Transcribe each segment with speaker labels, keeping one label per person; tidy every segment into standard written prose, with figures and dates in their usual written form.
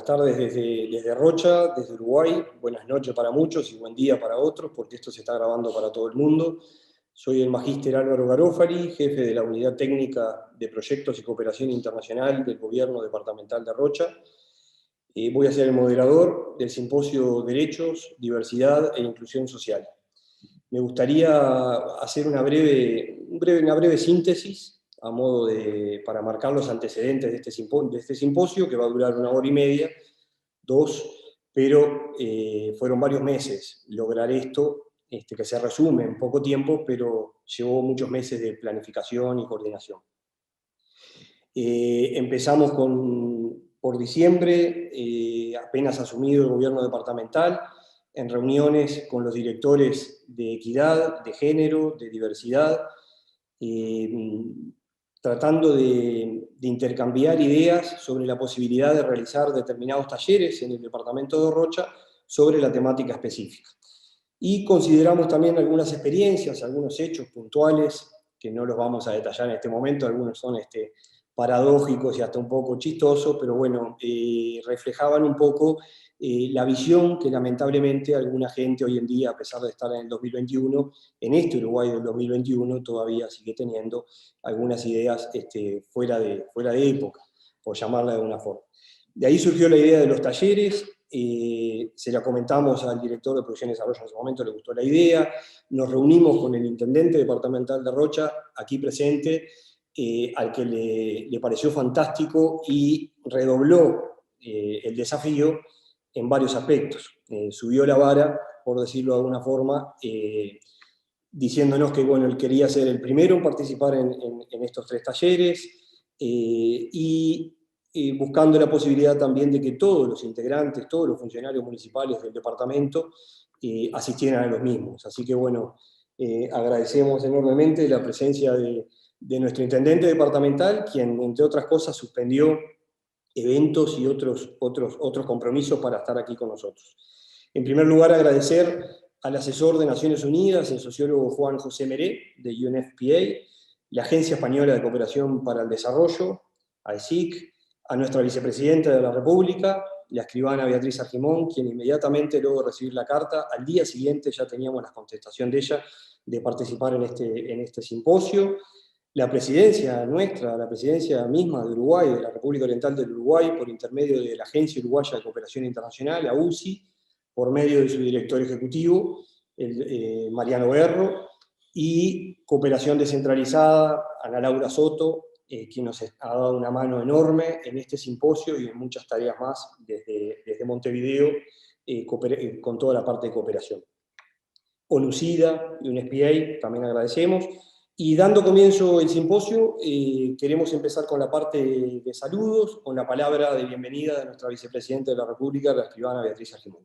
Speaker 1: Buenas tardes desde Rocha, desde Uruguay. Buenas noches para muchos y buen día para otros, porque esto se está grabando para todo el mundo. Soy el magíster Álvaro Garofari, jefe de la Unidad Técnica de Proyectos y Cooperación Internacional del Gobierno Departamental de Rocha. Voy a ser el moderador del simposio Derechos, Diversidad e Inclusión Social. Me gustaría hacer una breve síntesis a modo para marcar los antecedentes de este simposio, que va a durar 1 hora y media, 2, pero fueron varios meses lograr esto, que se resume en poco tiempo, pero llevó muchos meses de planificación y coordinación. Empezamos por diciembre, apenas asumido el gobierno departamental, en reuniones con los directores de equidad, de género, de diversidad, tratando de intercambiar ideas sobre la posibilidad de realizar determinados talleres en el departamento de Rocha sobre la temática específica. Y consideramos también algunas experiencias, algunos hechos puntuales, que no los vamos a detallar en este momento, algunos son paradójicos y hasta un poco chistosos, pero bueno, reflejaban un poco la visión que lamentablemente alguna gente hoy en día, a pesar de estar en el 2021, en este Uruguay del 2021, todavía sigue teniendo algunas ideas fuera de época, por llamarla de alguna forma. De ahí surgió la idea de los talleres, se la comentamos al director de Producción y Desarrollo en ese momento, le gustó la idea, nos reunimos con el intendente departamental de Rocha, aquí presente, al que le pareció fantástico y redobló el desafío en varios aspectos. Subió la vara, por decirlo de alguna forma, diciéndonos que bueno, él quería ser el primero en participar en estos 3 talleres, y buscando la posibilidad también de que todos los integrantes, todos los funcionarios municipales del departamento asistieran a los mismos. Así que bueno, agradecemos enormemente la presencia de nuestro intendente departamental, quien entre otras cosas suspendió eventos y otros compromisos para estar aquí con nosotros. En primer lugar, agradecer al asesor de Naciones Unidas, el sociólogo Juan José Meré, de UNFPA, la Agencia Española de Cooperación para el Desarrollo, AECIC, a nuestra vicepresidenta de la República, la escribana Beatriz Argimón, quien inmediatamente luego de recibir la carta, al día siguiente ya teníamos la contestación de ella de participar en este simposio, la presidencia nuestra, la presidencia misma de Uruguay, de la República Oriental del Uruguay, por intermedio de la Agencia Uruguaya de Cooperación Internacional, la UCI, por medio de su director ejecutivo, Mariano Berro, y Cooperación Descentralizada, Ana Laura Soto, quien nos ha dado una mano enorme en este simposio y en muchas tareas más desde Montevideo, con toda la parte de cooperación. ONUCIDA y UNFPA, también agradecemos. Y dando comienzo el simposio, queremos empezar con la parte de saludos, con la palabra de bienvenida de nuestra vicepresidenta de la República, la escribana Beatriz Argimón.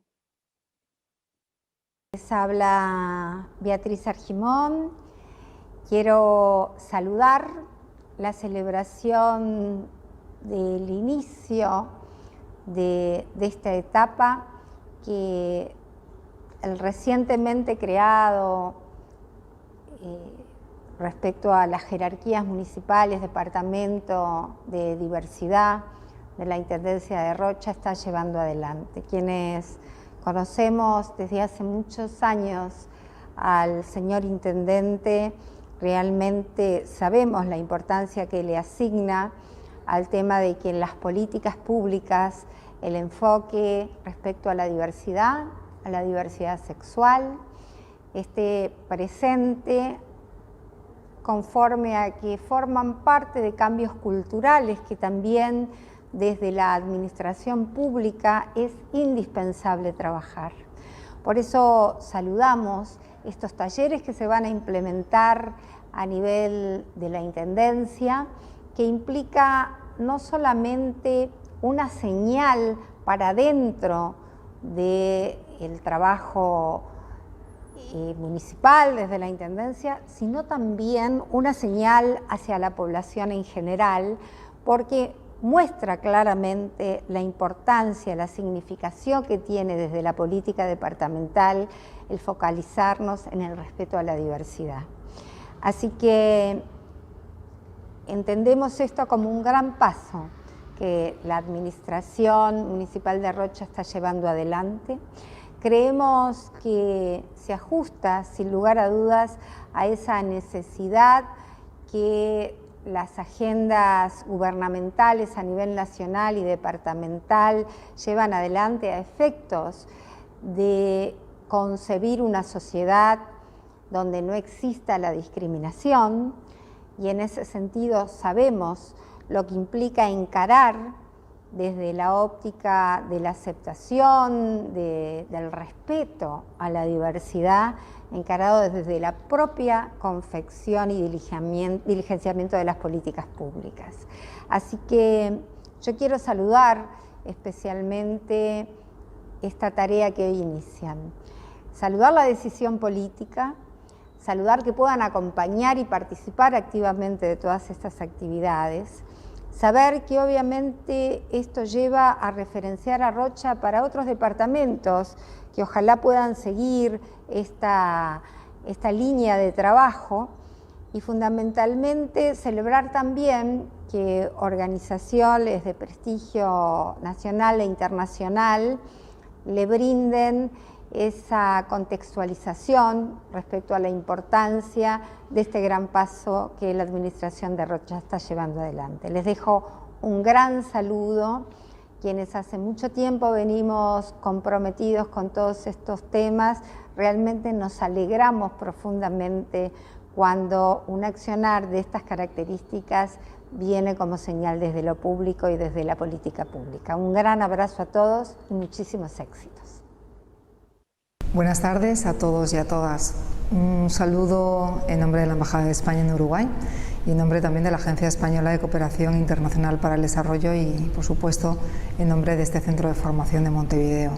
Speaker 2: Les habla Beatriz Argimón. Quiero saludar la celebración del inicio de esta etapa que el recientemente creado respecto a las jerarquías municipales, departamento de diversidad de la Intendencia de Rocha está llevando adelante. Quienes conocemos desde hace muchos años al señor intendente, realmente sabemos la importancia que le asigna al tema de que en las políticas públicas el enfoque respecto a la diversidad sexual, esté presente conforme a que forman parte de cambios culturales que también desde la administración pública es indispensable trabajar. Por eso saludamos estos talleres que se van a implementar a nivel de la Intendencia, que implica no solamente una señal para dentro del trabajo municipal desde la Intendencia, sino también una señal hacia la población en general, porque muestra claramente la importancia, la significación que tiene desde la política departamental el focalizarnos en el respeto a la diversidad. Así que entendemos esto como un gran paso que la Administración Municipal de Rocha está llevando adelante. Creemos que se ajusta, sin lugar a dudas, a esa necesidad que las agendas gubernamentales a nivel nacional y departamental llevan adelante a efectos de concebir una sociedad donde no exista la discriminación, y en ese sentido sabemos lo que implica encarar desde la óptica de la aceptación, del respeto a la diversidad, encarado desde la propia confección y diligenciamiento de las políticas públicas. Así que yo quiero saludar especialmente esta tarea que hoy inician. Saludar la decisión política, saludar que puedan acompañar y participar activamente de todas estas actividades, saber que obviamente esto lleva a referenciar a Rocha para otros departamentos que ojalá puedan seguir esta línea de trabajo, y fundamentalmente celebrar también que organizaciones de prestigio nacional e internacional le brinden esa contextualización respecto a la importancia de este gran paso que la Administración de Rocha está llevando adelante. Les dejo un gran saludo, quienes hace mucho tiempo venimos comprometidos con todos estos temas. Realmente nos alegramos profundamente cuando un accionar de estas características viene como señal desde lo público y desde la política pública. Un gran abrazo a todos y muchísimos éxitos.
Speaker 3: Buenas tardes a todos y a todas. Un saludo en nombre de la Embajada de España en Uruguay y en nombre también de la Agencia Española de Cooperación Internacional para el Desarrollo y, por supuesto, en nombre de este Centro de Formación de Montevideo.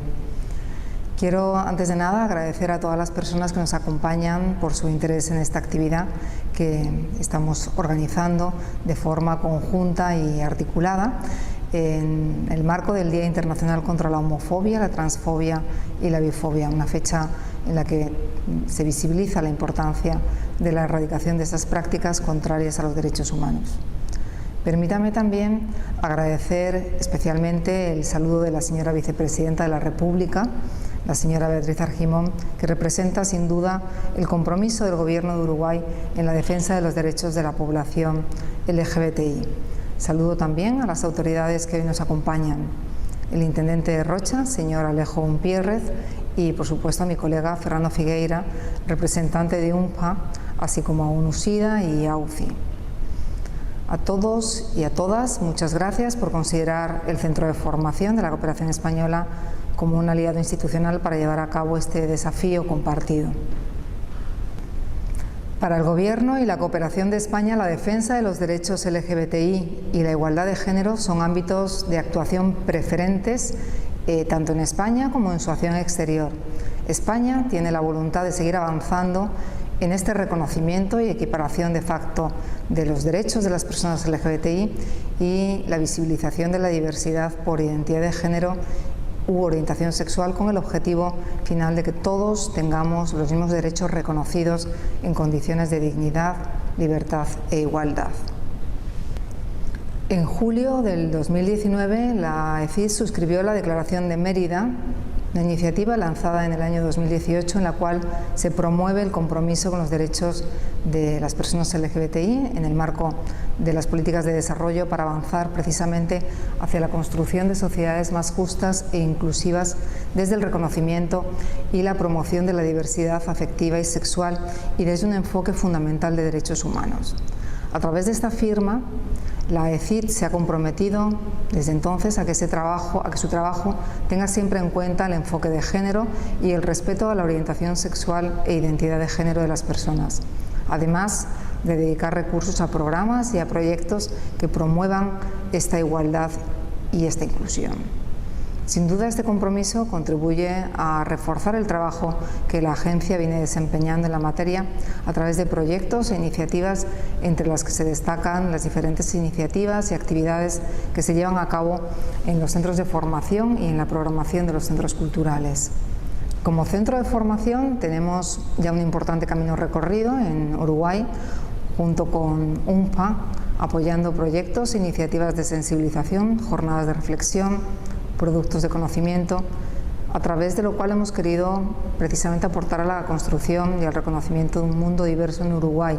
Speaker 3: Quiero, antes de nada, agradecer a todas las personas que nos acompañan por su interés en esta actividad que estamos organizando de forma conjunta y articulada en el marco del Día Internacional contra la Homofobia, la Transfobia y la Bifobia, una fecha en la que se visibiliza la importancia de la erradicación de estas prácticas contrarias a los derechos humanos. Permítame también agradecer especialmente el saludo de la señora Vicepresidenta de la República, la señora Beatriz Argimón, que representa sin duda el compromiso del Gobierno de Uruguay en la defensa de los derechos de la población LGBTI. Saludo también a las autoridades que hoy nos acompañan, el Intendente de Rocha, señor Alejo Umpierrez, y por supuesto a mi colega Fernando Figueira, representante de UNPA, así como a UNUSIDA y a UCI. A todos y a todas, muchas gracias por considerar el Centro de Formación de la Cooperación Española como un aliado institucional para llevar a cabo este desafío compartido. Para el Gobierno y la cooperación de España, la defensa de los derechos LGBTI y la igualdad de género son ámbitos de actuación preferentes tanto en España como en su acción exterior. España tiene la voluntad de seguir avanzando en este reconocimiento y equiparación de facto de los derechos de las personas LGBTI y la visibilización de la diversidad por identidad de género u orientación sexual, con el objetivo final de que todos tengamos los mismos derechos reconocidos en condiciones de dignidad, libertad e igualdad. En julio del 2019, la ECID suscribió la Declaración de Mérida, una iniciativa lanzada en el año 2018 en la cual se promueve el compromiso con los derechos de las personas LGBTI en el marco de las políticas de desarrollo para avanzar precisamente hacia la construcción de sociedades más justas e inclusivas desde el reconocimiento y la promoción de la diversidad afectiva y sexual y desde un enfoque fundamental de derechos humanos. A través de esta firma, la ECID se ha comprometido desde entonces a que su trabajo tenga siempre en cuenta el enfoque de género y el respeto a la orientación sexual e identidad de género de las personas, además de dedicar recursos a programas y a proyectos que promuevan esta igualdad y esta inclusión. Sin duda, este compromiso contribuye a reforzar el trabajo que la agencia viene desempeñando en la materia a través de proyectos e iniciativas, entre las que se destacan las diferentes iniciativas y actividades que se llevan a cabo en los centros de formación y en la programación de los centros culturales. Como centro de formación tenemos ya un importante camino recorrido en Uruguay, junto con UNPA, apoyando proyectos e iniciativas de sensibilización, jornadas de reflexión, productos de conocimiento, a través de lo cual hemos querido precisamente aportar a la construcción y al reconocimiento de un mundo diverso en Uruguay,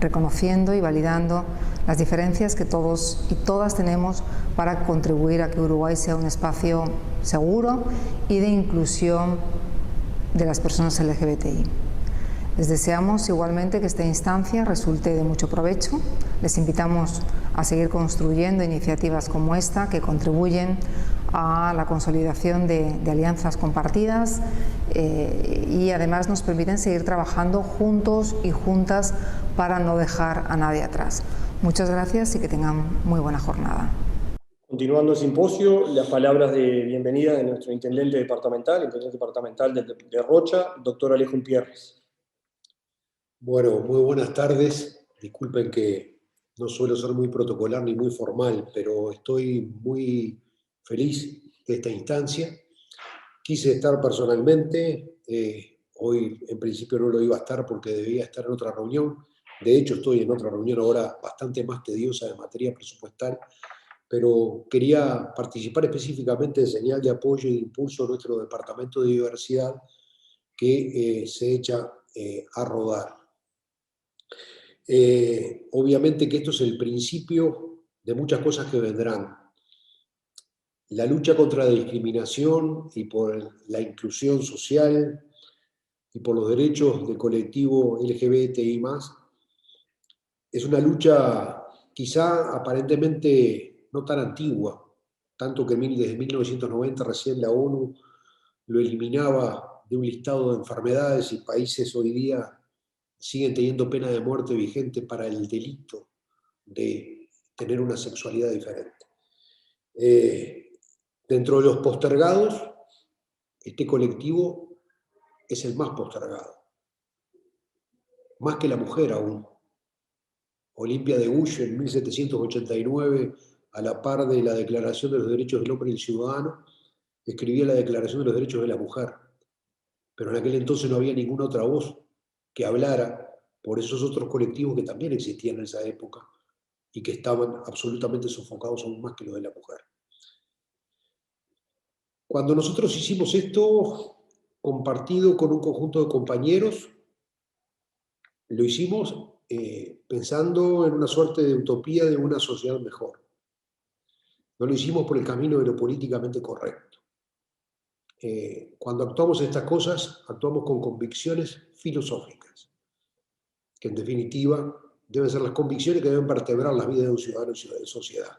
Speaker 3: reconociendo y validando las diferencias que todos y todas tenemos para contribuir a que Uruguay sea un espacio seguro y de inclusión de las personas LGBTI. Les deseamos igualmente que esta instancia resulte de mucho provecho. Les invitamos a seguir construyendo iniciativas como esta que contribuyen a la consolidación de alianzas compartidas y además nos permiten seguir trabajando juntos y juntas para no dejar a nadie atrás. Muchas gracias y que tengan muy buena jornada.
Speaker 1: Continuando el simposio, las palabras de bienvenida de nuestro intendente departamental de Rocha, doctor Alejo Pierres.
Speaker 4: Bueno, muy buenas tardes. Disculpen que no suelo ser muy protocolar ni muy formal, pero estoy muy feliz de esta instancia. Quise estar personalmente, hoy en principio no lo iba a estar porque debía estar en otra reunión. De hecho, estoy en otra reunión ahora bastante más tediosa de materia presupuestal, pero quería participar específicamente de señal de apoyo y de impulso a nuestro departamento de diversidad que se echa a rodar. Obviamente que esto es el principio de muchas cosas que vendrán. La lucha contra la discriminación y por la inclusión social y por los derechos del colectivo LGBTI+, es una lucha quizá aparentemente no tan antigua, tanto que desde 1990 recién la ONU lo eliminaba de un listado de enfermedades y países hoy día siguen teniendo pena de muerte vigente para el delito de tener una sexualidad diferente. Dentro de los postergados, este colectivo es el más postergado, más que la mujer aún. Olimpia de Gouges en 1789, a la par de la Declaración de los Derechos del Hombre y el Ciudadano, escribía la Declaración de los Derechos de la Mujer, pero en aquel entonces no había ninguna otra voz que hablara por esos otros colectivos que también existían en esa época y que estaban absolutamente sofocados aún más que los de la mujer. Cuando nosotros hicimos esto, compartido con un conjunto de compañeros, lo hicimos pensando en una suerte de utopía de una sociedad mejor. No lo hicimos por el camino de lo políticamente correcto. Cuando actuamos en estas cosas, actuamos con convicciones filosóficas, que en definitiva deben ser las convicciones que deben vertebrar la vida de un ciudadano y de sociedad.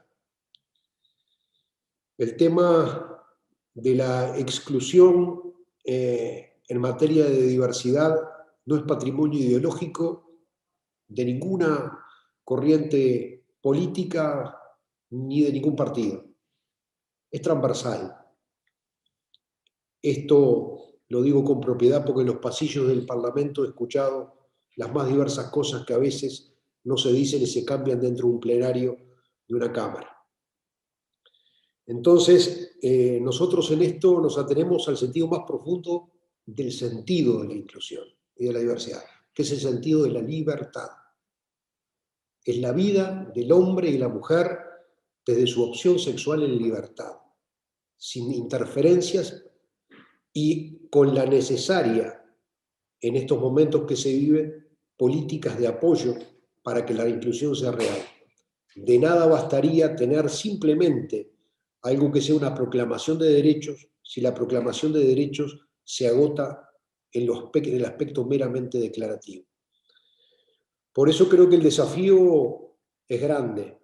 Speaker 4: El tema de la exclusión en materia de diversidad no es patrimonio ideológico de ninguna corriente política ni de ningún partido. Es transversal. Esto lo digo con propiedad porque en los pasillos del Parlamento he escuchado las más diversas cosas que a veces no se dicen y se cambian dentro de un plenario de una Cámara. Entonces, nosotros en esto nos atenemos al sentido más profundo del sentido de la inclusión y de la diversidad, que es el sentido de la libertad. Es la vida del hombre y la mujer desde su opción sexual en libertad, sin interferencias y con la necesaria, en estos momentos que se viven, políticas de apoyo para que la inclusión sea real. De nada bastaría tener simplemente algo que sea una proclamación de derechos si la proclamación de derechos se agota en el aspecto meramente declarativo. Por eso creo que el desafío es grande.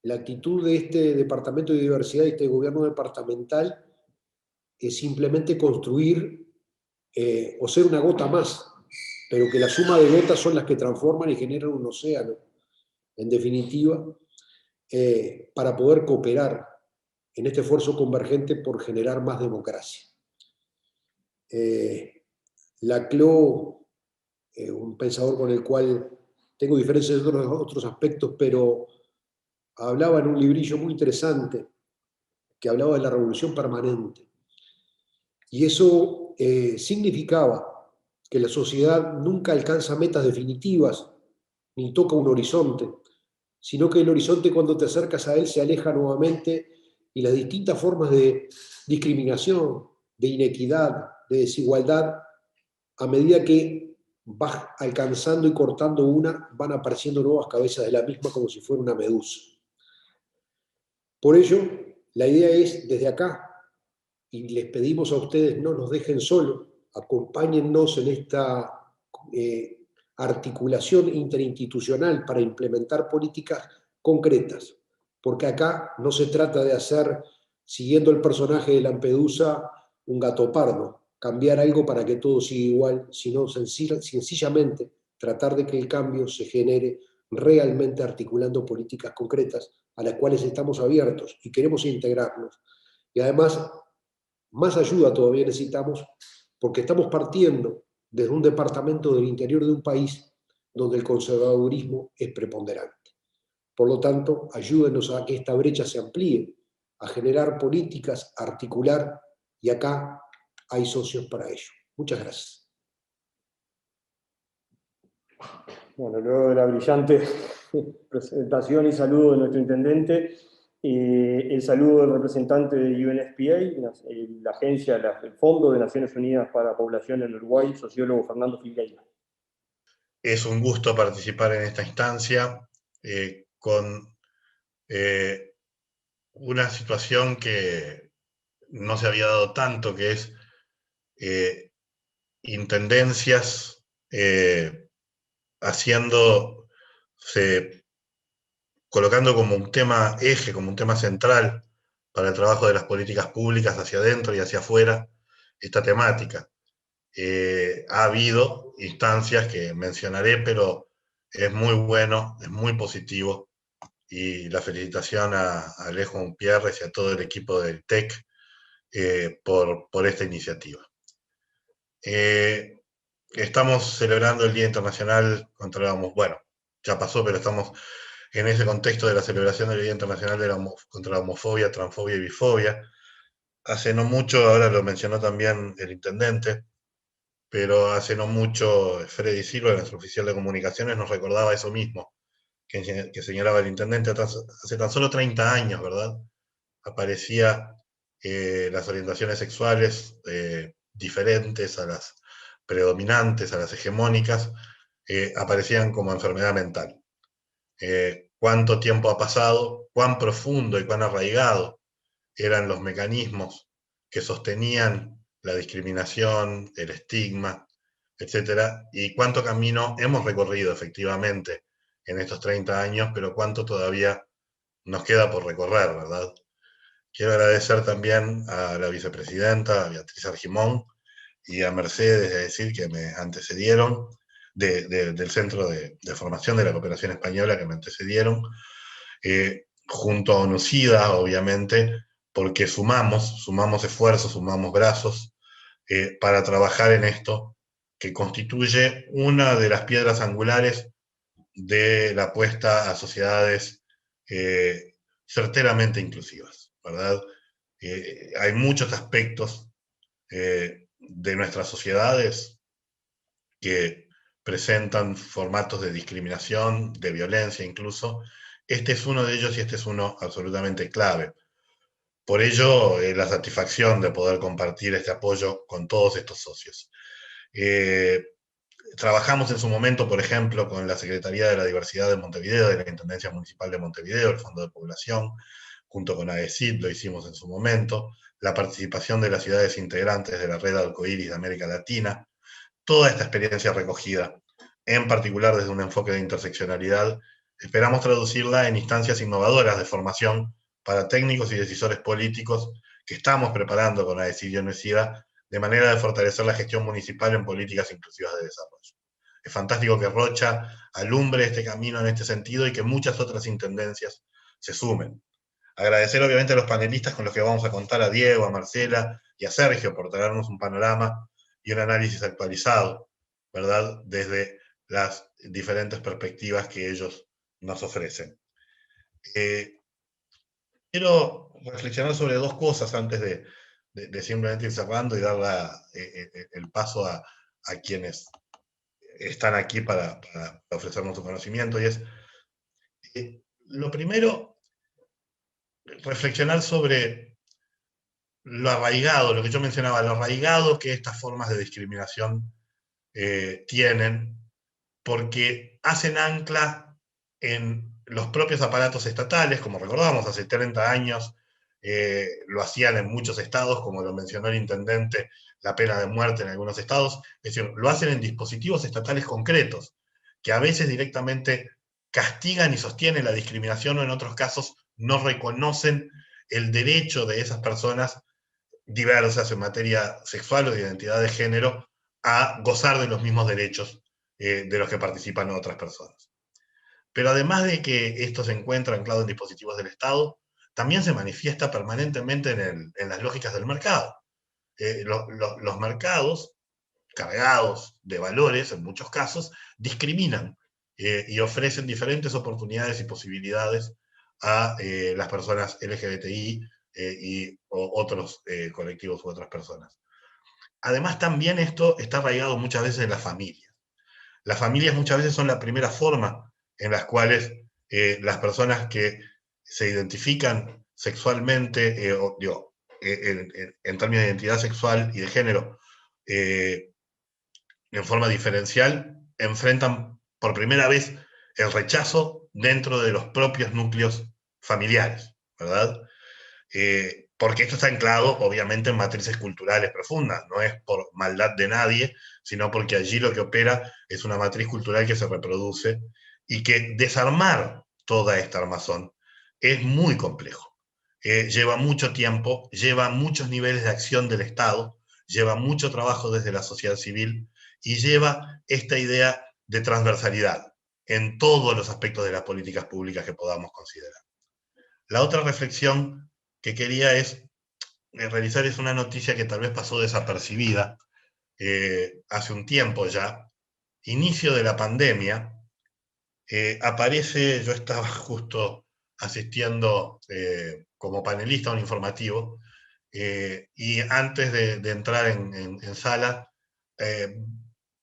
Speaker 4: La actitud de este Departamento de Diversidad y este gobierno departamental es simplemente construir o ser una gota más, pero que la suma de gotas son las que transforman y generan un océano, en definitiva, para poder cooperar en este esfuerzo convergente por generar más democracia. Laclau, un pensador con el cual tengo diferencias de otros aspectos, pero hablaba en un librillo muy interesante que hablaba de la revolución permanente. Y eso significaba que la sociedad nunca alcanza metas definitivas ni toca un horizonte, sino que el horizonte cuando te acercas a él se aleja nuevamente y las distintas formas de discriminación, de inequidad, de desigualdad, a medida que vas alcanzando y cortando una, van apareciendo nuevas cabezas de la misma como si fuera una medusa. Por ello, la idea es desde acá, y les pedimos a ustedes no nos dejen solos, acompáñennos en esta articulación interinstitucional para implementar políticas concretas, porque acá no se trata de hacer, siguiendo el personaje de Lampedusa, un gato pardo, cambiar algo para que todo siga igual, sino sencillamente tratar de que el cambio se genere realmente articulando políticas concretas a las cuales estamos abiertos y queremos integrarnos. Y además, más ayuda todavía necesitamos porque estamos partiendo desde un departamento del interior de un país donde el conservadurismo es preponderante. Por lo tanto, ayúdenos a que esta brecha se amplíe, a generar políticas, a articular, y acá hay socios para ello. Muchas gracias.
Speaker 1: Bueno, luego de la brillante presentación y saludo de nuestro intendente, el saludo del representante de UNFPA, la agencia, el Fondo de Naciones Unidas para la Población en Uruguay, sociólogo Fernando Filgueira.
Speaker 5: Es un gusto participar en esta instancia con una situación que no se había dado tanto, que es intendencias colocando como un tema eje, como un tema central para el trabajo de las políticas públicas hacia adentro y hacia afuera, esta temática. Ha habido instancias que mencionaré, pero es muy bueno, es muy positivo, y la felicitación a Alejo Umpierres y a todo el equipo del TEC por esta iniciativa. Estamos celebrando el Día Internacional bueno, ya pasó, pero estamos en ese contexto de la celebración del Día Internacional contra la homofobia, transfobia y bifobia. Hace no mucho, ahora lo mencionó también el intendente, pero hace no mucho Freddy Silva, nuestro oficial de comunicaciones, nos recordaba eso mismo, que señalaba el intendente. Hace tan solo 30 años, ¿verdad? Aparecía las orientaciones sexuales diferentes a las predominantes, a las hegemónicas, aparecían como enfermedad mental. Cuánto tiempo ha pasado, cuán profundo y cuán arraigado eran los mecanismos que sostenían la discriminación, el estigma, etcétera, y cuánto camino hemos recorrido efectivamente en estos 30 años, pero cuánto todavía nos queda por recorrer, ¿verdad? Quiero agradecer también a la vicepresidenta, a Beatriz Argimón, y a Mercedes, decir, que me antecedieron, del Centro de Formación de la Cooperación Española, que me antecedieron, junto a ONUCIDA, obviamente, porque sumamos esfuerzos, sumamos brazos para trabajar en esto, que constituye una de las piedras angulares de la apuesta a sociedades certeramente inclusivas, ¿verdad? Hay muchos aspectos de nuestras sociedades que presentan formatos de discriminación, de violencia incluso. Este es uno de ellos y este es uno absolutamente clave. Por ello, la satisfacción de poder compartir este apoyo con todos estos socios. Trabajamos en su momento, por ejemplo, con la Secretaría de la Diversidad de Montevideo, de la Intendencia Municipal de Montevideo, el Fondo de Población, junto con AECID, lo hicimos en su momento, la participación de las ciudades integrantes de la Red Arcoíris de América Latina, toda esta experiencia recogida, en particular desde un enfoque de interseccionalidad, esperamos traducirla en instancias innovadoras de formación para técnicos y decisores políticos que estamos preparando con AECID y ONUCIDA, de manera de fortalecer la gestión municipal en políticas inclusivas de desarrollo. Es fantástico que Rocha alumbre este camino en este sentido y que muchas otras intendencias se sumen. Agradecer obviamente a los panelistas con los que vamos a contar, a Diego, a Marcela y a Sergio, por traernos un panorama y un análisis actualizado, ¿verdad? Desde las diferentes perspectivas que ellos nos ofrecen. Quiero reflexionar sobre dos cosas antes de simplemente ir cerrando y dar el paso a quienes están aquí para ofrecernos su conocimiento, y es lo primero, reflexionar sobre lo arraigado, lo que yo mencionaba, lo arraigado que estas formas de discriminación tienen, porque hacen ancla en los propios aparatos estatales, como recordamos, hace 30 años lo hacían en muchos estados, como lo mencionó el intendente, la pena de muerte en algunos estados, es decir, lo hacen en dispositivos estatales concretos, que a veces directamente castigan y sostienen la discriminación o en otros casos no reconocen el derecho de esas personas diversas en materia sexual o de identidad de género a gozar de los mismos derechos de los que participan otras personas. Pero además de que esto se encuentra anclado en dispositivos del Estado, también se manifiesta permanentemente en las lógicas del mercado. Los mercados, cargados de valores, en muchos casos, discriminan y ofrecen diferentes oportunidades y posibilidades a las personas LGBTI o otros colectivos u otras personas. Además, también esto está arraigado muchas veces en las familias. Las familias muchas veces son la primera forma en las cuales las personas que se identifican sexualmente, en términos de identidad sexual y de género, en forma diferencial, enfrentan por primera vez el rechazo dentro de los propios núcleos familiares, ¿verdad? Porque esto está anclado, obviamente, en matrices culturales profundas, no es por maldad de nadie, sino porque allí lo que opera es una matriz cultural que se reproduce y que desarmar toda esta armazón es muy complejo. Lleva mucho tiempo, lleva muchos niveles de acción del Estado, lleva mucho trabajo desde la sociedad civil y lleva esta idea de transversalidad en todos los aspectos de las políticas públicas que podamos considerar. La otra reflexión que quería realizar es una noticia que tal vez pasó desapercibida hace un tiempo ya. Inicio de la pandemia, aparece, yo estaba justo asistiendo como panelista a un informativo, y antes de entrar en sala,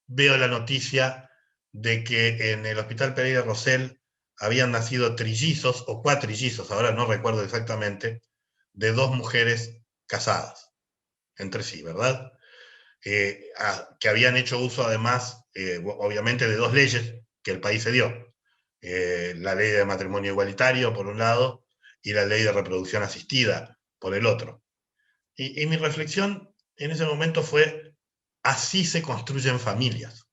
Speaker 5: veo la noticia de que en el Hospital Pereira Rosell habían nacido trillizos o cuatrillizos, ahora no recuerdo exactamente, de dos mujeres casadas entre sí, ¿verdad? Que habían hecho uso además, obviamente, de dos leyes que el país se dio. La ley de matrimonio igualitario, por un lado, y la ley de reproducción asistida, por el otro. Y mi reflexión en ese momento fue, así se construyen familias.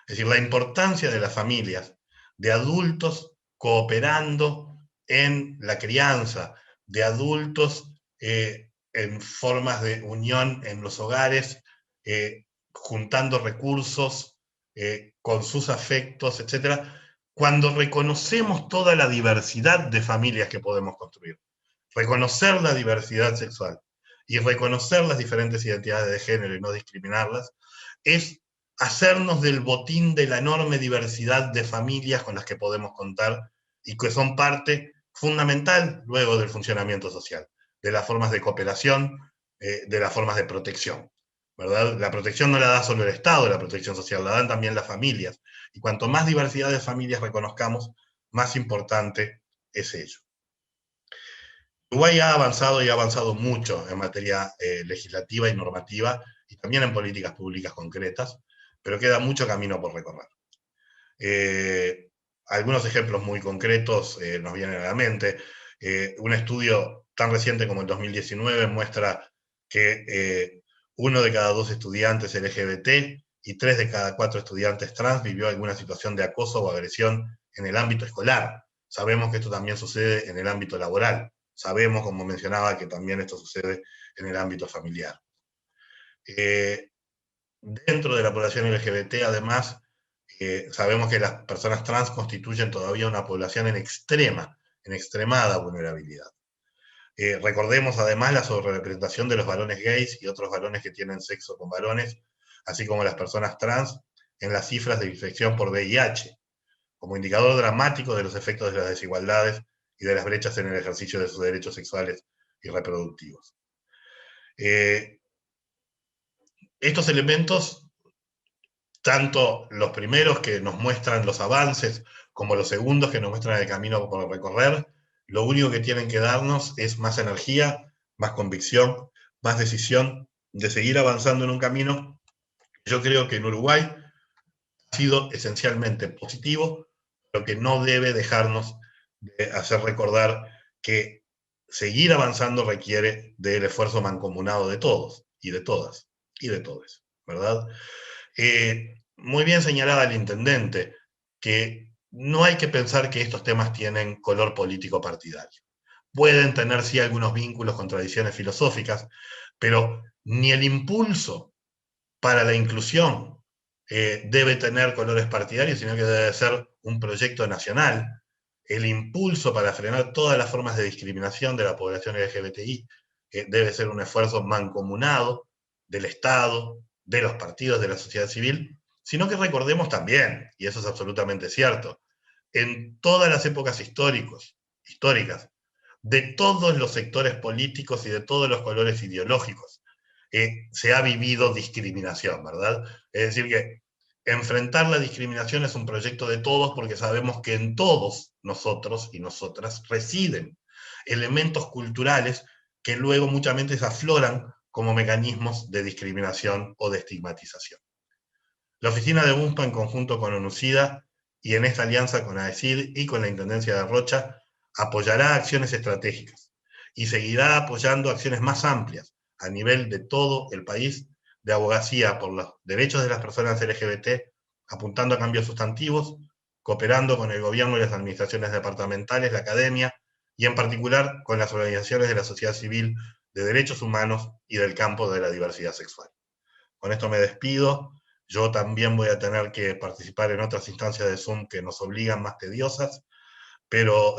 Speaker 5: Es decir, la importancia de las familias, de adultos cooperando en la crianza, de adultos en formas de unión en los hogares, juntando recursos con sus afectos, etc. Cuando reconocemos toda la diversidad de familias que podemos construir, reconocer la diversidad sexual y reconocer las diferentes identidades de género y no discriminarlas, es hacernos del botín de la enorme diversidad de familias con las que podemos contar y que son parte fundamental luego del funcionamiento social, de las formas de cooperación, de las formas de protección, ¿verdad? La protección no la da solo el Estado, la protección social, la dan también las familias. Y cuanto más diversidad de familias reconozcamos, más importante es ello. Uruguay ha avanzado y ha avanzado mucho en materia legislativa y normativa y también en políticas públicas concretas, pero queda mucho camino por recorrer. Algunos ejemplos muy concretos nos vienen a la mente. Un estudio tan reciente como el 2019 muestra que 1 de cada 2 estudiantes LGBT y 3 de cada 4 estudiantes trans vivió alguna situación de acoso o agresión en el ámbito escolar. Sabemos que esto también sucede en el ámbito laboral. Sabemos, como mencionaba, que también esto sucede en el ámbito familiar. Dentro de la población LGBT, además, sabemos que las personas trans constituyen todavía una población en extremada vulnerabilidad. Recordemos además la sobrerepresentación de los varones gays y otros varones que tienen sexo con varones, así como las personas trans en las cifras de infección por VIH, como indicador dramático de los efectos de las desigualdades y de las brechas en el ejercicio de sus derechos sexuales y reproductivos. Estos elementos tanto los primeros que nos muestran los avances, como los segundos que nos muestran el camino por recorrer, lo único que tienen que darnos es más energía, más convicción, más decisión de seguir avanzando en un camino. Yo creo que en Uruguay ha sido esencialmente positivo, lo que no debe dejarnos de hacer recordar que seguir avanzando requiere del esfuerzo mancomunado de todos, y de todas, y de todos, ¿verdad? Muy bien señalaba el intendente, que no hay que pensar que estos temas tienen color político partidario. Pueden tener sí algunos vínculos con tradiciones filosóficas, pero ni el impulso para la inclusión debe tener colores partidarios, sino que debe ser un proyecto nacional. El impulso para frenar todas las formas de discriminación de la población LGBTI debe ser un esfuerzo mancomunado del Estado, de los partidos, de la sociedad civil, sino que recordemos también, y eso es absolutamente cierto, en todas las épocas históricas, de todos los sectores políticos y de todos los colores ideológicos, se ha vivido discriminación, ¿verdad? Es decir, que enfrentar la discriminación es un proyecto de todos porque sabemos que en todos nosotros y nosotras residen elementos culturales que luego muchas veces afloran como mecanismos de discriminación o de estigmatización. La oficina de UNSPA, en conjunto con ONUCIDA y en esta alianza con AECID y con la Intendencia de Rocha, apoyará acciones estratégicas y seguirá apoyando acciones más amplias a nivel de todo el país de abogacía por los derechos de las personas LGBT, apuntando a cambios sustantivos, cooperando con el gobierno y las administraciones departamentales, la academia, y en particular con las organizaciones de la sociedad civil de derechos humanos y del campo de la diversidad sexual. Con esto me despido. Yo también voy a tener que participar en otras instancias de Zoom que nos obligan más tediosas, pero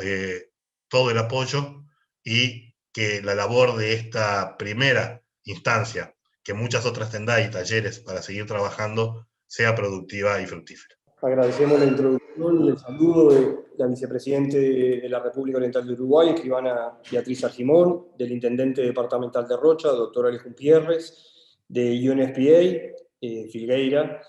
Speaker 5: todo el apoyo y que la labor de esta primera instancia, que muchas otras tendrá y talleres para seguir trabajando, sea productiva y fructífera.
Speaker 1: Agradecemos la introducción y el saludo de la vicepresidente de la República Oriental de Uruguay, escribana Beatriz Argimón, del intendente departamental de Rocha, doctor Alejandro Pierres, de UNFPA, Filgueira,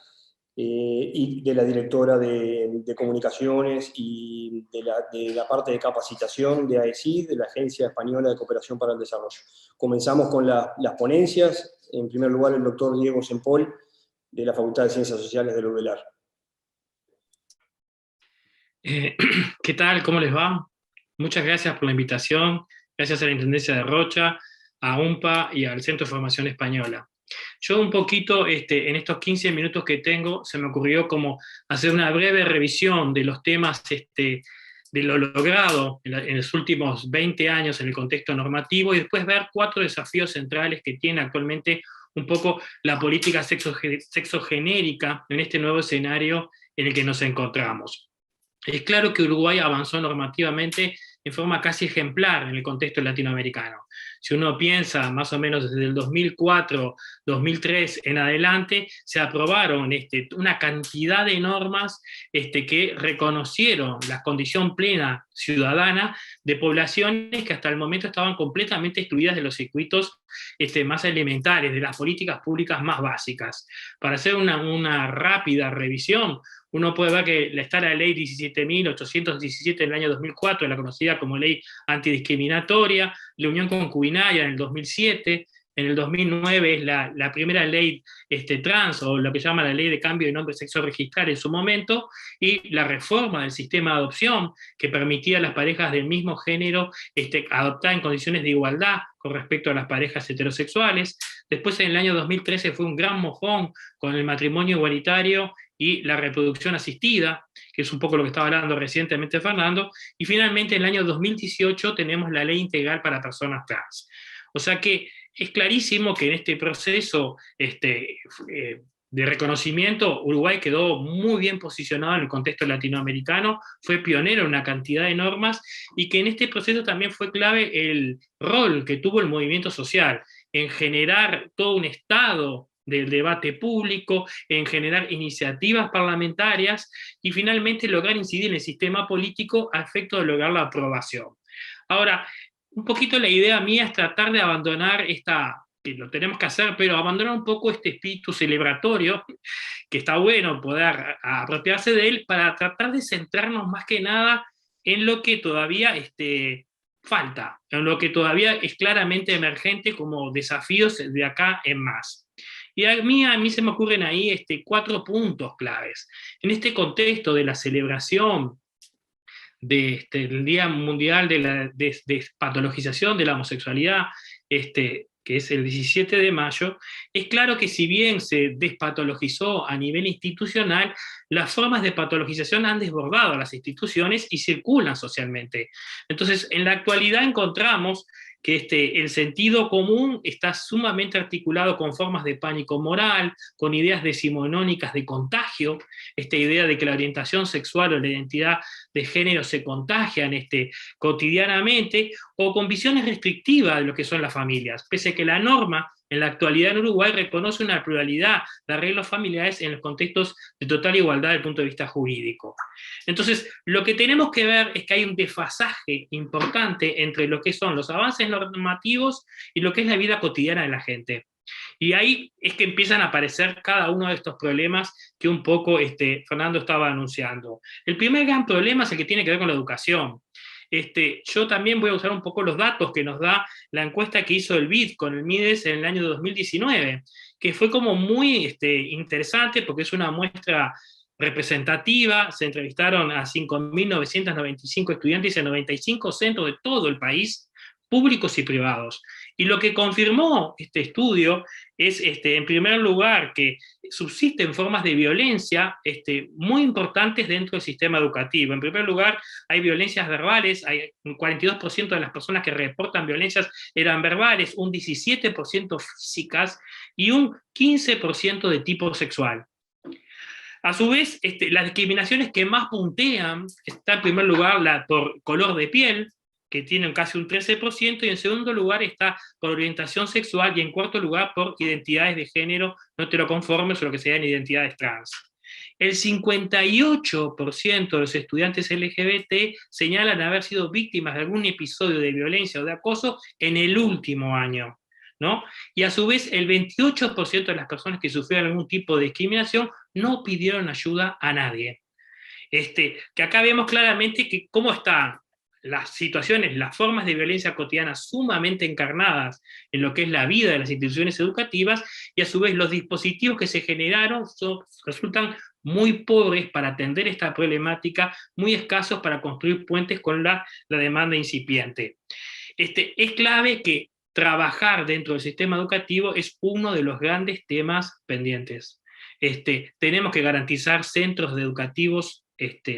Speaker 1: y de la directora de comunicaciones y de la parte de capacitación de AECID, de la Agencia Española de Cooperación para el Desarrollo. Comenzamos con las ponencias. En primer lugar, el doctor Diego Sempol, de la Facultad de Ciencias Sociales de la UDELAR.
Speaker 6: ¿Qué tal? ¿Cómo les va? Muchas gracias por la invitación. Gracias a la Intendencia de Rocha, a UNPA y al Centro de Formación Española. Yo un poquito, en estos 15 minutos que tengo, se me ocurrió como hacer una breve revisión de los temas de lo logrado en los últimos 20 años en el contexto normativo y después ver 4 desafíos centrales que tiene actualmente un poco la política sexogenérica en este nuevo escenario en el que nos encontramos. Es claro que Uruguay avanzó normativamente en forma casi ejemplar en el contexto latinoamericano. Si uno piensa más o menos desde el 2004, 2003 en adelante, se aprobaron una cantidad de normas que reconocieron la condición plena ciudadana de poblaciones que hasta el momento estaban completamente excluidas de los circuitos más elementales, de las políticas públicas más básicas. Para hacer una rápida revisión, uno puede ver que está la ley 17.817 del año 2004, la conocida como ley antidiscriminatoria, la unión concubinaria en el 2007, en el 2009 es la primera ley trans, o lo que llama la ley de cambio de nombre sexo registral en su momento, y la reforma del sistema de adopción, que permitía a las parejas del mismo género adoptar en condiciones de igualdad con respecto a las parejas heterosexuales. Después, en el año 2013, fue un gran mojón con el matrimonio igualitario y la reproducción asistida, que es un poco lo que estaba hablando recientemente Fernando, y finalmente en el año 2018 tenemos la ley integral para personas trans. O sea que es clarísimo que en este proceso de reconocimiento Uruguay quedó muy bien posicionado en el contexto latinoamericano, fue pionero en una cantidad de normas, y que en este proceso también fue clave el rol que tuvo el movimiento social en generar todo un estado del debate público, en generar iniciativas parlamentarias y finalmente lograr incidir en el sistema político a efecto de lograr la aprobación. Ahora, un poquito la idea mía es tratar de abandonar esta que lo tenemos que hacer, pero abandonar un poco este espíritu celebratorio, que está bueno poder apropiarse de él, para tratar de centrarnos más que nada en lo que todavía falta, en lo que todavía es claramente emergente como desafíos de acá en más. Y a mí se me ocurren ahí 4 puntos claves. En este contexto de la celebración del Día Mundial de la Despatologización de la Homosexualidad, que es el 17 de mayo, es claro que si bien se despatologizó a nivel institucional, las formas de patologización han desbordado a las instituciones y circulan socialmente. Entonces, en la actualidad encontramos que el sentido común está sumamente articulado con formas de pánico moral, con ideas decimonónicas de contagio, esta idea de que la orientación sexual o la identidad de género se contagian cotidianamente, o con visiones restrictivas de lo que son las familias, pese a que la norma en la actualidad en Uruguay reconoce una pluralidad de arreglos familiares en los contextos de total igualdad desde el punto de vista jurídico. Entonces, lo que tenemos que ver es que hay un desfasaje importante entre lo que son los avances normativos y lo que es la vida cotidiana de la gente. Y ahí es que empiezan a aparecer cada uno de estos problemas que un poco Fernando estaba anunciando. El primer gran problema es el que tiene que ver con la educación. Yo también voy a usar un poco los datos que nos da la encuesta que hizo el BID con el MIDES en el año 2019, que fue como muy interesante porque es una muestra representativa. Se entrevistaron a 5.995 estudiantes en 95 centros de todo el país, públicos y privados. Y lo que confirmó este estudio es, en primer lugar, que subsisten formas de violencia muy importantes dentro del sistema educativo. En primer lugar, hay violencias verbales, hay un 42% de las personas que reportan violencias eran verbales, un 17% físicas y un 15% de tipo sexual. A su vez, las discriminaciones que más puntean está en primer lugar por color de piel, que tienen casi un 13%, y en segundo lugar está por orientación sexual, y en cuarto lugar por identidades de género no heteroconformes o lo que sean identidades trans. El 58% de los estudiantes LGBT señalan haber sido víctimas de algún episodio de violencia o de acoso en el último año, ¿no? Y a su vez el 28% de las personas que sufrieron algún tipo de discriminación no pidieron ayuda a nadie. Que acá vemos claramente que cómo están las situaciones, las formas de violencia cotidiana sumamente encarnadas en lo que es la vida de las instituciones educativas, y a su vez los dispositivos que se generaron resultan muy pobres para atender esta problemática, muy escasos para construir puentes con la demanda incipiente. Es clave que trabajar dentro del sistema educativo es uno de los grandes temas pendientes. Tenemos que garantizar centros educativos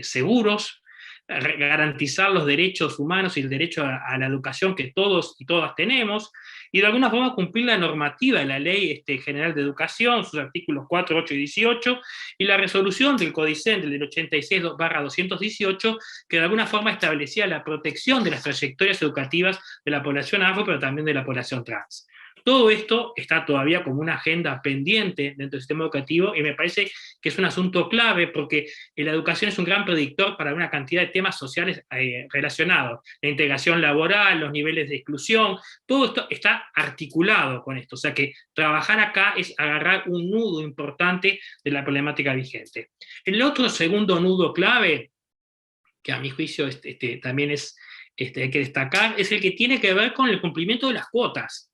Speaker 6: seguros, garantizar los derechos humanos y el derecho a la educación que todos y todas tenemos, y de alguna forma cumplir la normativa de la Ley General de Educación, sus artículos 4, 8 y 18, y la resolución del CODICEN del 86/218, que de alguna forma establecía la protección de las trayectorias educativas de la población afro, pero también de la población trans. Todo esto está todavía como una agenda pendiente dentro del sistema educativo, y me parece que es un asunto clave porque la educación es un gran predictor para una cantidad de temas sociales relacionados. La integración laboral, los niveles de exclusión, todo esto está articulado con esto. O sea que trabajar acá es agarrar un nudo importante de la problemática vigente. El otro segundo nudo clave, que a mi juicio también hay que destacar, es el que tiene que ver con el cumplimiento de las cuotas.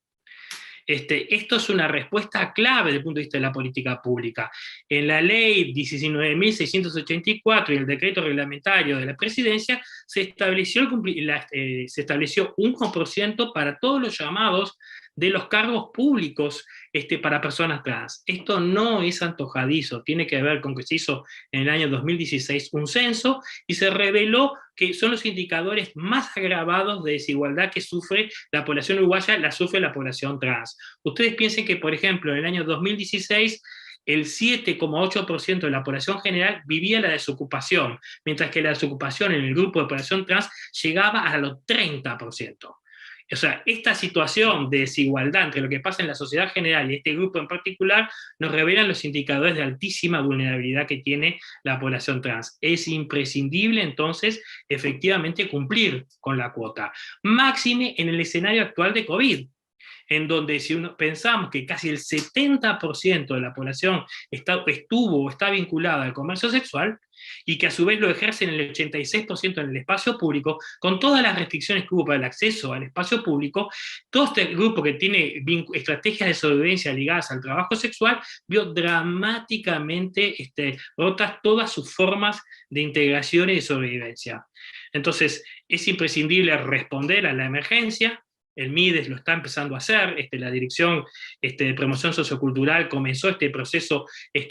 Speaker 6: Esto es una respuesta clave desde el punto de vista de la política pública. En la ley 19.684 y el decreto reglamentario de la presidencia se estableció un 1% para todos los llamados de los cargos públicos para personas trans. Esto no es antojadizo, tiene que ver con que se hizo en el año 2016 un censo y se reveló que son los indicadores más agravados de desigualdad que sufre la población uruguaya, la sufre la población trans. Ustedes piensen que, por ejemplo, en el año 2016, el 7,8% de la población general vivía la desocupación, mientras que la desocupación en el grupo de población trans llegaba a los 30%. O sea, esta situación de desigualdad entre lo que pasa en la sociedad general y este grupo en particular nos revelan los indicadores de altísima vulnerabilidad que tiene la población trans. Es imprescindible, entonces, efectivamente cumplir con la cuota. Máxime en el escenario actual de COVID. en donde si pensamos que casi el 70% de la población estuvo o está vinculada al comercio sexual, y que a su vez lo ejercen el 86% en el espacio público, con todas las restricciones que hubo para el acceso al espacio público, todo este grupo que tiene estrategias de sobrevivencia ligadas al trabajo sexual, vio dramáticamente rotas todas sus formas de integración y de sobrevivencia. Entonces, es imprescindible responder a la emergencia. El MIDES lo está empezando a hacer, la Dirección de Promoción Sociocultural comenzó este proceso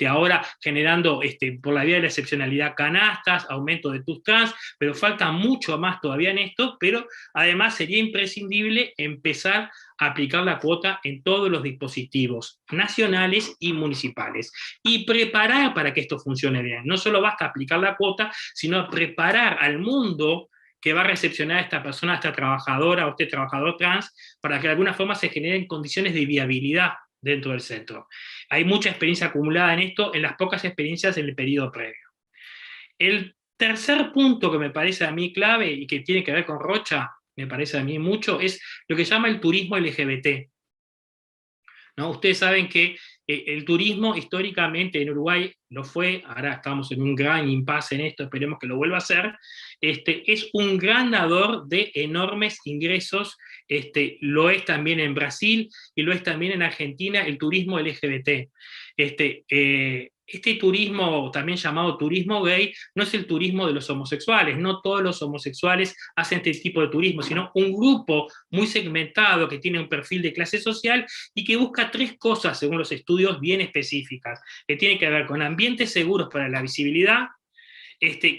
Speaker 6: ahora generando por la vía de la excepcionalidad canastas, aumento de TUS trans, pero falta mucho más todavía en esto, pero además sería imprescindible empezar a aplicar la cuota en todos los dispositivos nacionales y municipales, y preparar para que esto funcione bien. No solo basta aplicar la cuota, sino preparar al mundo que va a recepcionar a esta persona, a esta trabajadora o este trabajador trans, para que de alguna forma se generen condiciones de viabilidad dentro del centro. Hay mucha experiencia acumulada en esto, en las pocas experiencias en el periodo previo. El tercer punto que me parece a mí clave, y que tiene que ver con Rocha, me parece a mí mucho, es lo que se llama el turismo LGBT. ¿No? Ustedes saben que el turismo históricamente en Uruguay lo fue, ahora estamos en un gran impasse en esto, esperemos que lo vuelva a hacer, es un gran dador de enormes ingresos, lo es también en Brasil y lo es también en Argentina el turismo LGBT. Este turismo, también llamado turismo gay, no es el turismo de los homosexuales, no todos los homosexuales hacen este tipo de turismo, sino un grupo muy segmentado que tiene un perfil de clase social y que busca tres cosas, según los estudios, bien específicas, que tienen que ver con ambientes seguros para la visibilidad,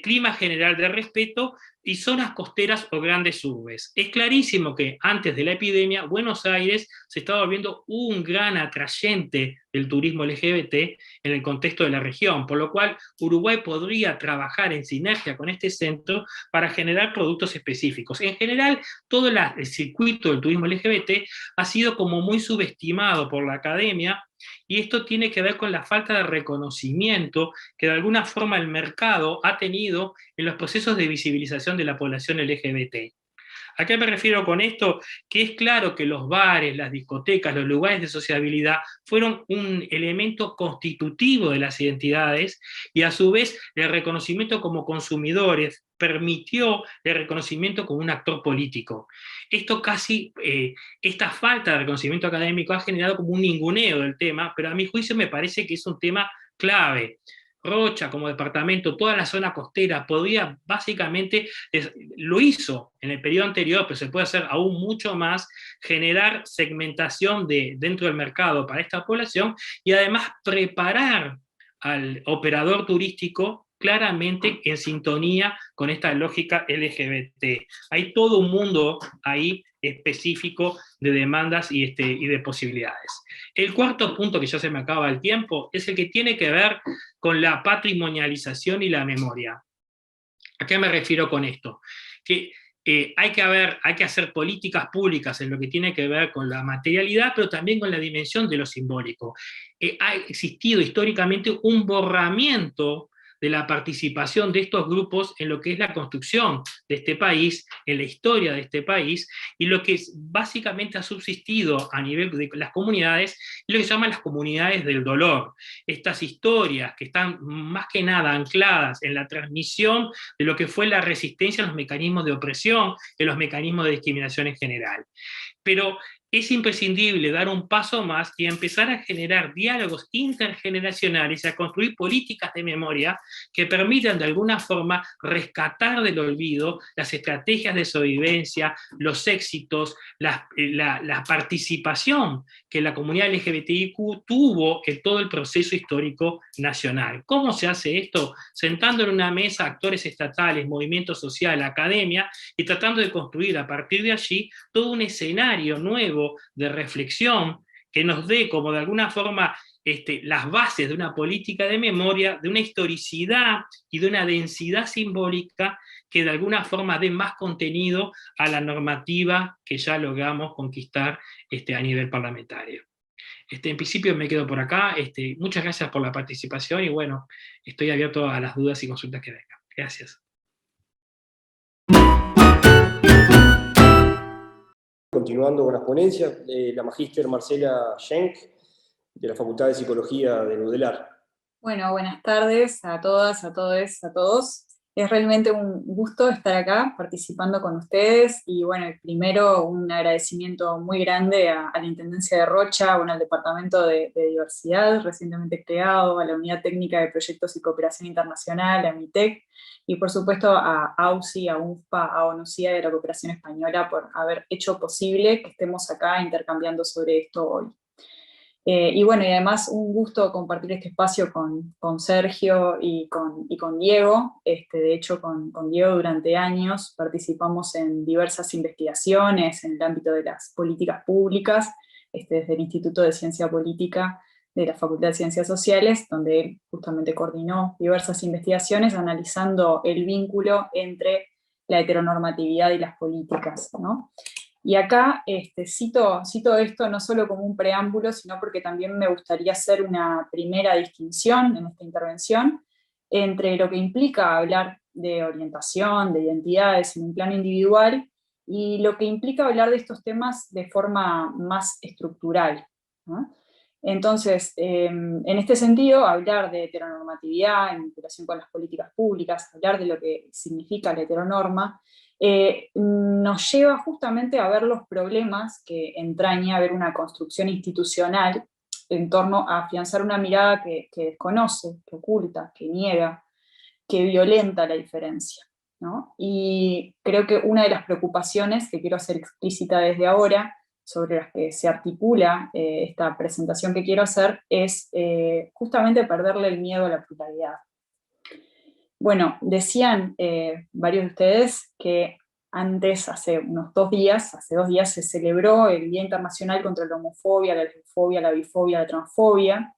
Speaker 6: clima general de respeto y zonas costeras o grandes urbes. Es clarísimo que antes de la epidemia, Buenos Aires se estaba volviendo un gran atrayente del turismo LGBT en el contexto de la región, por lo cual Uruguay podría trabajar en sinergia con este centro para generar productos específicos. En general, todo el circuito del turismo LGBT ha sido como muy subestimado por la academia, y esto tiene que ver con la falta de reconocimiento que de alguna forma el mercado ha tenido en los procesos de visibilización de la población LGBT. ¿A qué me refiero con esto? Que es claro que los bares, las discotecas, los lugares de sociabilidad fueron un elemento constitutivo de las identidades, y a su vez el reconocimiento como consumidores permitió el reconocimiento como un actor político. Esta falta de reconocimiento académico ha generado como un ninguneo del tema, pero a mi juicio me parece que es un tema clave. Rocha como departamento, toda la zona costera, podría básicamente, lo hizo en el periodo anterior, pero se puede hacer aún mucho más, generar segmentación dentro del mercado para esta población, y además preparar al operador turístico claramente en sintonía con esta lógica LGBT. Hay todo un mundo ahí específico de demandas y de posibilidades. El cuarto punto, que ya se me acaba el tiempo, es el que tiene que ver con la patrimonialización y la memoria. ¿A qué me refiero con esto? Que hay que hacer políticas públicas en lo que tiene que ver con la materialidad, pero también con la dimensión de lo simbólico. Ha existido históricamente un borramiento de la participación de estos grupos en lo que es la construcción de este país, en la historia de este país, y lo que básicamente ha subsistido a nivel de las comunidades, es lo que se llaman las comunidades del dolor. Estas historias que están más que nada ancladas en la transmisión de lo que fue la resistencia a los mecanismos de opresión, en los mecanismos de discriminación en general. Pero es imprescindible dar un paso más y empezar a generar diálogos intergeneracionales y a construir políticas de memoria que permitan de alguna forma rescatar del olvido las estrategias de sobrevivencia, los éxitos, la participación que la comunidad LGBTIQ tuvo en todo el proceso histórico nacional. ¿Cómo se hace esto? Sentando en una mesa actores estatales, movimiento social, academia, y tratando de construir a partir de allí todo un escenario nuevo de reflexión que nos dé como de alguna forma las bases de una política de memoria, de una historicidad y de una densidad simbólica que de alguna forma dé más contenido a la normativa que ya logramos conquistar a nivel parlamentario. En principio me quedo por acá, muchas gracias por la participación, y bueno, estoy abierto a las dudas y consultas que vengan. Gracias.
Speaker 1: Continuamos continuando con las ponencias, la magíster Marcela Schenk, de la Facultad de Psicología de UDELAR.
Speaker 7: Bueno, buenas tardes a todas, a todos, a todos. Es realmente un gusto estar acá participando con ustedes y bueno, primero un agradecimiento muy grande a la Intendencia de Rocha, bueno, al Departamento de Diversidad recientemente creado, a la Unidad Técnica de Proyectos y Cooperación Internacional, a MITEC, y por supuesto a AUSI, a UNFPA, a ONUCIA y a la Cooperación Española por haber hecho posible que estemos acá intercambiando sobre esto hoy. Y bueno, y además un gusto compartir este espacio con Sergio y con Diego. De hecho, con Diego durante años participamos en diversas investigaciones en el ámbito de las políticas públicas, desde el Instituto de Ciencia Política de la Facultad de Ciencias Sociales, donde él justamente coordinó diversas investigaciones analizando el vínculo entre la heteronormatividad y las políticas, ¿no? Y acá cito esto no solo como un preámbulo, sino porque también me gustaría hacer una primera distinción en esta intervención entre lo que implica hablar de orientación, de identidades en un plano individual, y lo que implica hablar de estos temas de forma más estructural, ¿no? Entonces, en este sentido, hablar de heteronormatividad en vinculación con las políticas públicas, hablar de lo que significa la heteronorma, nos lleva justamente a ver los problemas que entraña ver una construcción institucional en torno a afianzar una mirada que desconoce, que oculta, que niega, que violenta la diferencia, ¿no? Y creo que una de las preocupaciones que quiero hacer explícita desde ahora, sobre las que se articula esta presentación que quiero hacer, es justamente perderle el miedo a la pluralidad. Bueno, decían varios de ustedes que antes, hace 2 días, se celebró el Día Internacional contra la Homofobia, la Lesbofobia, la Bifobia, la Transfobia,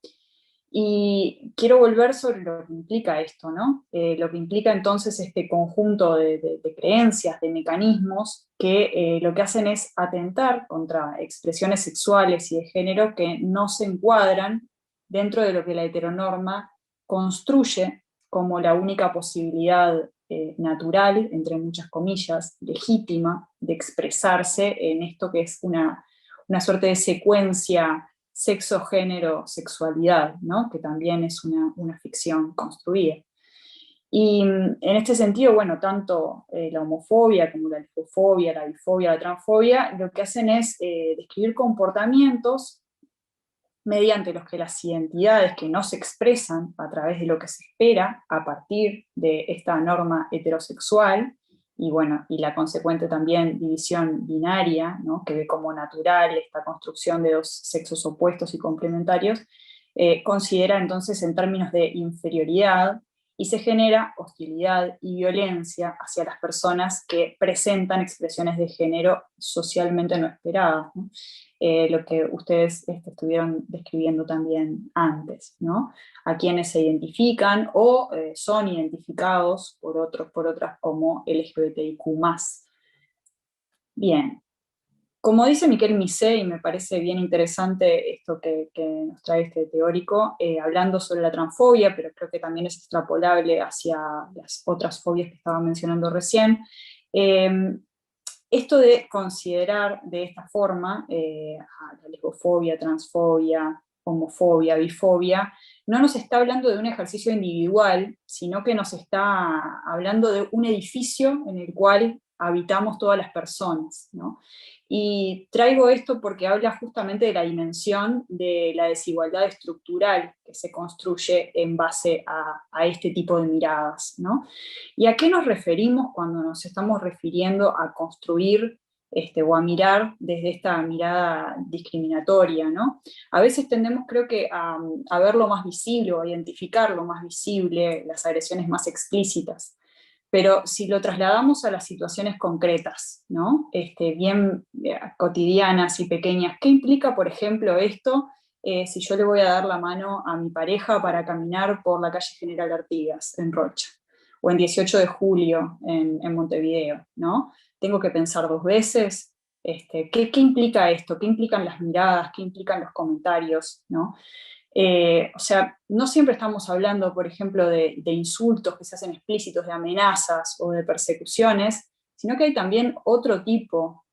Speaker 7: y quiero volver sobre lo que implica esto, ¿no? Lo que implica entonces este conjunto de creencias, de mecanismos, que lo que hacen es atentar contra expresiones sexuales y de género que no se encuadran dentro de lo que la heteronorma construye como la única posibilidad natural, entre muchas comillas, legítima, de expresarse en esto que es una suerte de secuencia sexo, género, sexualidad, ¿no? Que también es una ficción construida. Y en este sentido, bueno, tanto la homofobia como la lesbofobia, la bifobia, la transfobia, lo que hacen es describir comportamientos mediante los que las identidades que no se expresan a través de lo que se espera a partir de esta norma heterosexual, y bueno, y la consecuente también división binaria, ¿no? Que ve como natural esta construcción de 2 sexos opuestos y complementarios, considera entonces en términos de inferioridad, y se genera hostilidad y violencia hacia las personas que presentan expresiones de género socialmente no esperadas, ¿no? Lo que ustedes estuvieron describiendo también antes, ¿no? A quienes se identifican o son identificados por otros, por otras como LGBTIQ+. Bien. Como dice Miquel Missé, y me parece bien interesante esto que nos trae este teórico, hablando sobre la transfobia, pero creo que también es extrapolable hacia las otras fobias que estaba mencionando recién, esto de considerar de esta forma la lesbofobia, transfobia, homofobia, bifobia, no nos está hablando de un ejercicio individual, sino que nos está hablando de un edificio en el cual habitamos todas las personas, ¿no? Y traigo esto porque habla justamente de la dimensión de la desigualdad estructural que se construye en base a este tipo de miradas, ¿no? ¿Y a qué nos referimos cuando nos estamos refiriendo a construir o a mirar desde esta mirada discriminatoria, ¿no? A veces tendemos, creo que, a ver lo más visible o a identificar lo más visible, las agresiones más explícitas. Pero si lo trasladamos a las situaciones concretas, ¿no? Bien cotidianas y pequeñas, ¿qué implica, por ejemplo, esto si yo le voy a dar la mano a mi pareja para caminar por la calle General Artigas, en Rocha, o en 18 de julio, en Montevideo, ¿no? Tengo que pensar 2 veces, ¿qué implica esto? ¿Qué implican las miradas? ¿Qué implican los comentarios? ¿No? O sea, no siempre estamos hablando, por ejemplo, de insultos que se hacen explícitos, de amenazas o de persecuciones, sino que hay también otro tipo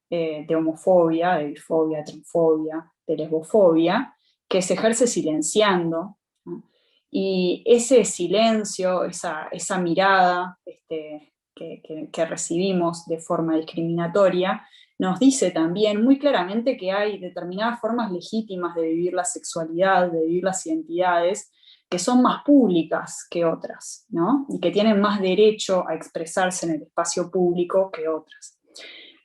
Speaker 7: de homofobia, de bifobia, de transfobia, de lesbofobia, que se ejerce silenciando, ¿no? Y ese silencio, esa mirada que recibimos de forma discriminatoria, nos dice también muy claramente que hay determinadas formas legítimas de vivir la sexualidad, de vivir las identidades, que son más públicas que otras, ¿no? Y que tienen más derecho a expresarse en el espacio público que otras.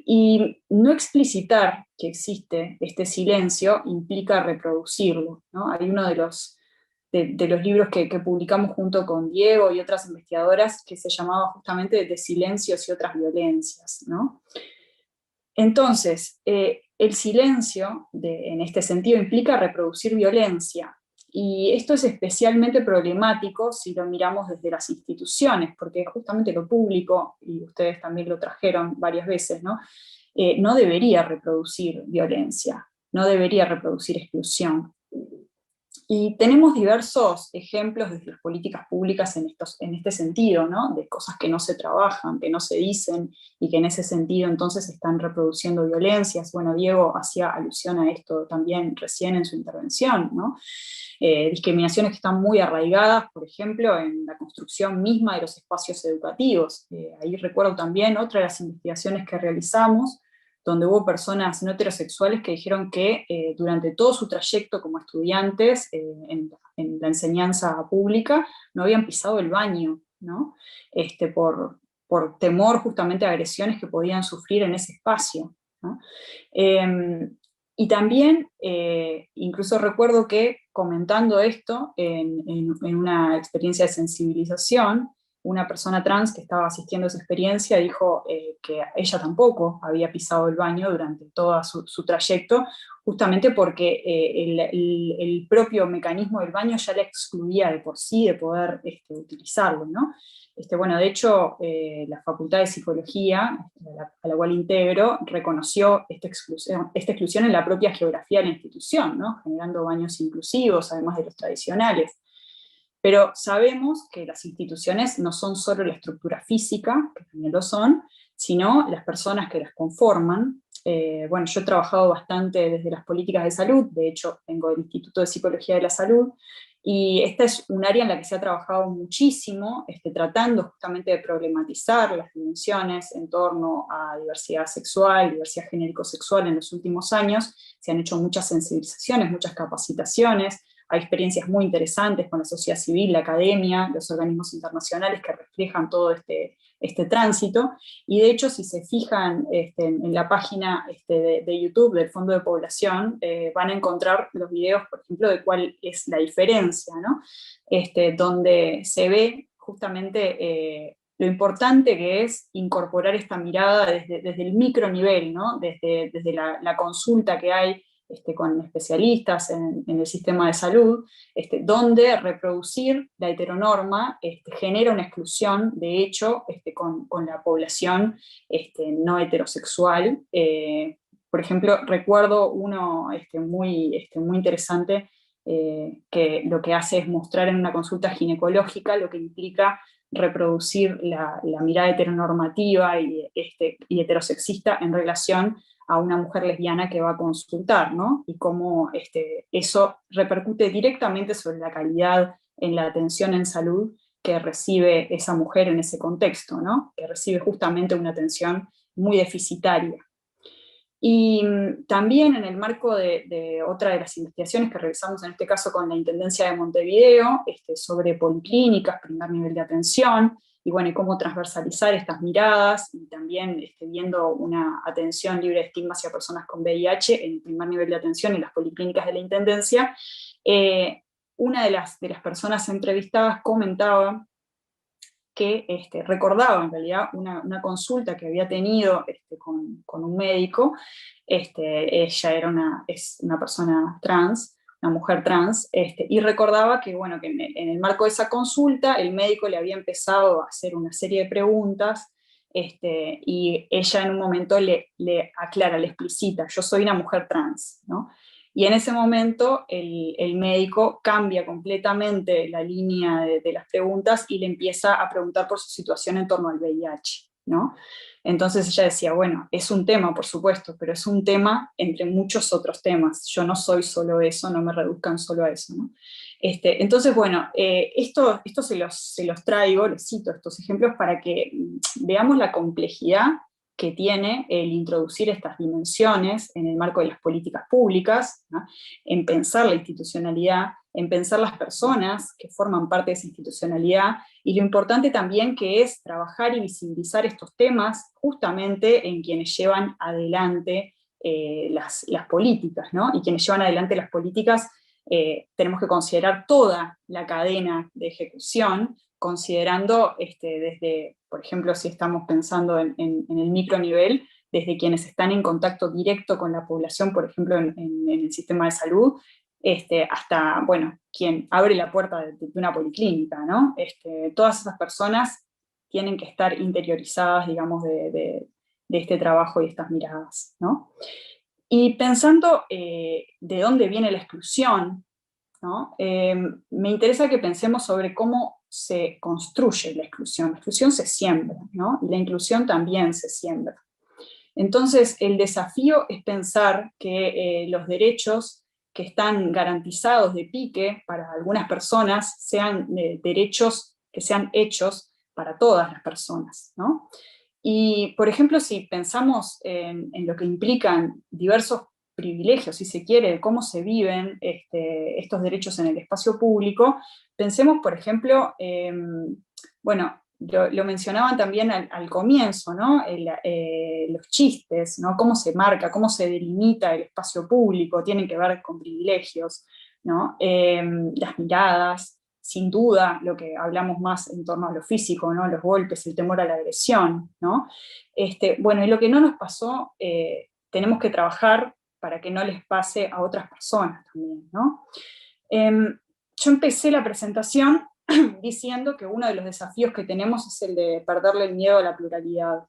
Speaker 7: Y no explicitar que existe este silencio implica reproducirlo, ¿no? Hay uno de los libros que publicamos junto con Diego y otras investigadoras que se llamaba justamente De silencios y otras violencias, ¿no? Entonces, el silencio, en este sentido, implica reproducir violencia, y esto es especialmente problemático si lo miramos desde las instituciones, porque justamente lo público, y ustedes también lo trajeron varias veces, ¿no? No debería reproducir violencia, no debería reproducir exclusión. Y tenemos diversos ejemplos desde las políticas públicas en este sentido, ¿no? De cosas que no se trabajan, que no se dicen, y que en ese sentido entonces están reproduciendo violencias. Bueno, Diego hacía alusión a esto también recién en su intervención, ¿no? Discriminaciones que están muy arraigadas, por ejemplo, en la construcción misma de los espacios educativos. Ahí recuerdo también otra de las investigaciones que realizamos, donde hubo personas no heterosexuales que dijeron que durante todo su trayecto como estudiantes en la enseñanza pública no habían pisado el baño, ¿no? Por temor justamente a agresiones que podían sufrir en ese espacio, ¿no? Y también, incluso recuerdo que comentando esto en una experiencia de sensibilización, una persona trans que estaba asistiendo a esa experiencia dijo que ella tampoco había pisado el baño durante todo su trayecto, justamente porque el propio mecanismo del baño ya la excluía de por sí de poder utilizarlo, ¿no? Bueno, de hecho, la Facultad de Psicología, a la cual integro, reconoció esta exclusión en la propia geografía de la institución, ¿no? Generando baños inclusivos, además de los tradicionales. Pero sabemos que las instituciones no son solo la estructura física, que también lo son, sino las personas que las conforman. Bueno, yo he trabajado bastante desde las políticas de salud, de hecho tengo el Instituto de Psicología de la Salud, y esta es un área en la que se ha trabajado muchísimo, tratando justamente de problematizar las dimensiones en torno a diversidad sexual, diversidad genérico-sexual en los últimos años. Se han hecho muchas sensibilizaciones, muchas capacitaciones. Hay experiencias muy interesantes con la sociedad civil, la academia, los organismos internacionales que reflejan todo este tránsito. Y de hecho, si se fijan en la página de YouTube del Fondo de Población, van a encontrar los videos, por ejemplo, de cuál es la diferencia, ¿no? Donde se ve justamente lo importante que es incorporar esta mirada desde el micronivel, ¿no? Desde la consulta que hay con especialistas en el sistema de salud, donde reproducir la heteronorma genera una exclusión, de hecho, con la población no heterosexual. Por ejemplo, recuerdo uno muy interesante, que lo que hace es mostrar en una consulta ginecológica lo que implica reproducir la mirada heteronormativa y heterosexista en relación a una mujer lesbiana que va a consultar, ¿no? Y cómo eso repercute directamente sobre la calidad en la atención en salud que recibe esa mujer en ese contexto, ¿no? Que recibe justamente una atención muy deficitaria. Y también en el marco de otra de las investigaciones que realizamos, en este caso con la Intendencia de Montevideo, sobre policlínicas, primer nivel de atención, y bueno, y cómo transversalizar estas miradas, y también viendo una atención libre de estigma hacia personas con VIH en el primer nivel de atención en las policlínicas de la Intendencia. Una de las personas entrevistadas comentaba que recordaba en realidad una consulta que había tenido con un médico. Ella es una persona trans, una mujer trans, y recordaba que, bueno, que en el marco de esa consulta el médico le había empezado a hacer una serie de preguntas, y ella en un momento le aclara, le explicita: yo soy una mujer trans, ¿no? Y en ese momento el médico cambia completamente la línea de las preguntas y le empieza a preguntar por su situación en torno al VIH, ¿no? Entonces ella decía, bueno, es un tema, por supuesto, pero es un tema entre muchos otros temas. Yo no soy solo eso, no me reduzcan solo a eso, ¿no? Entonces, bueno, esto se los traigo, les cito estos ejemplos para que veamos la complejidad que tiene el introducir estas dimensiones en el marco de las políticas públicas, ¿no? En pensar la institucionalidad, en pensar las personas que forman parte de esa institucionalidad, y lo importante también que es trabajar y visibilizar estos temas justamente en quienes llevan adelante las políticas, ¿no? Y quienes llevan adelante las políticas, tenemos que considerar toda la cadena de ejecución, considerando desde, por ejemplo, si estamos pensando en el micronivel, desde quienes están en contacto directo con la población, por ejemplo, en el sistema de salud, hasta, bueno, quien abre la puerta de una policlínica, ¿no? Todas esas personas tienen que estar interiorizadas, digamos, de este trabajo y estas miradas, ¿no? Y pensando de dónde viene la exclusión, ¿no? Me interesa que pensemos sobre cómo se construye la exclusión. La exclusión se siembra, ¿no? Y la inclusión también se siembra. Entonces, el desafío es pensar que los derechos que están garantizados de pique para algunas personas sean derechos que sean hechos para todas las personas, ¿no? Y, por ejemplo, si pensamos en lo que implican diversos privilegios, si se quiere, de cómo se viven estos derechos en el espacio público, pensemos, por ejemplo, bueno, lo mencionaban también al comienzo, ¿no? Los chistes, ¿no? Cómo se marca, cómo se delimita el espacio público, tienen que ver con privilegios, ¿no? Las miradas, sin duda, lo que hablamos más en torno a lo físico, ¿no? Los golpes, el temor a la agresión, ¿no? Bueno, y lo que no nos pasó, tenemos que trabajar para que no les pase a otras personas también, ¿no? Yo empecé la presentación diciendo que uno de los desafíos que tenemos es el de perderle el miedo a la pluralidad.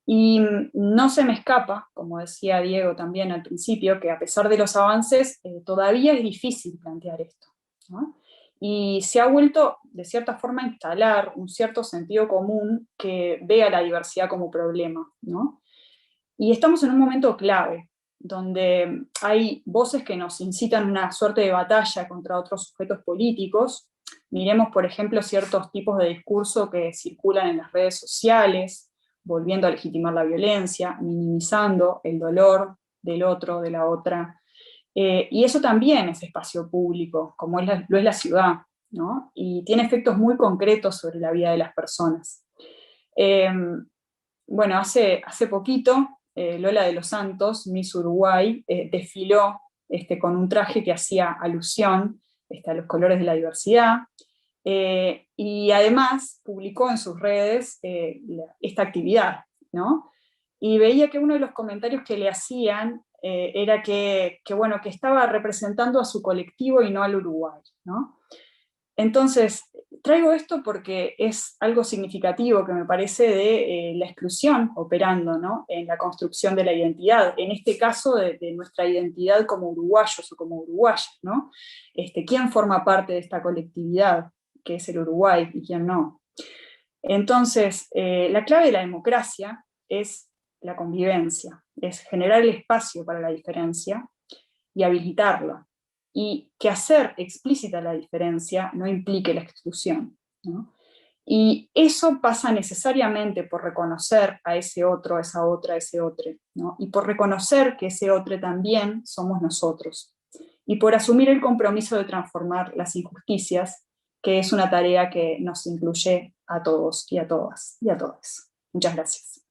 Speaker 7: Y no se me escapa, como decía Diego también al principio, que a pesar de los avances, todavía es difícil plantear esto, ¿no? Y se ha vuelto, de cierta forma, a instalar un cierto sentido común que ve a la diversidad como problema, ¿no? Y estamos en un momento clave, donde hay voces que nos incitan a una suerte de batalla contra otros sujetos políticos. Miremos, por ejemplo, ciertos tipos de discurso que circulan en las redes sociales, volviendo a legitimar la violencia, minimizando el dolor del otro, de la otra. Y eso también es espacio público, como lo es la ciudad, ¿no? Y tiene efectos muy concretos sobre la vida de las personas. Bueno, hace poquito, Lola de los Santos, Miss Uruguay, desfiló con un traje que hacía alusión a los colores de la diversidad, y además publicó en sus redes esta actividad, ¿no? Y veía que uno de los comentarios que le hacían era que estaba representando a su colectivo y no al Uruguay, ¿no? Entonces, traigo esto porque es algo significativo que me parece de la exclusión operando, ¿no? En la construcción de la identidad, en este caso de nuestra identidad como uruguayos o como uruguayas, ¿no? ¿Quién forma parte de esta colectividad que es el Uruguay y quién no? Entonces, la clave de la democracia es la convivencia, es generar el espacio para la diferencia y habilitarla. Y que hacer explícita la diferencia no implique la exclusión, ¿no? Y eso pasa necesariamente por reconocer a ese otro, a esa otra, a ese otro, ¿no? Y por reconocer que ese otro también somos nosotros. Y por asumir el compromiso de transformar las injusticias, que es una tarea que nos incluye a todos y a todas y a todos. Muchas gracias.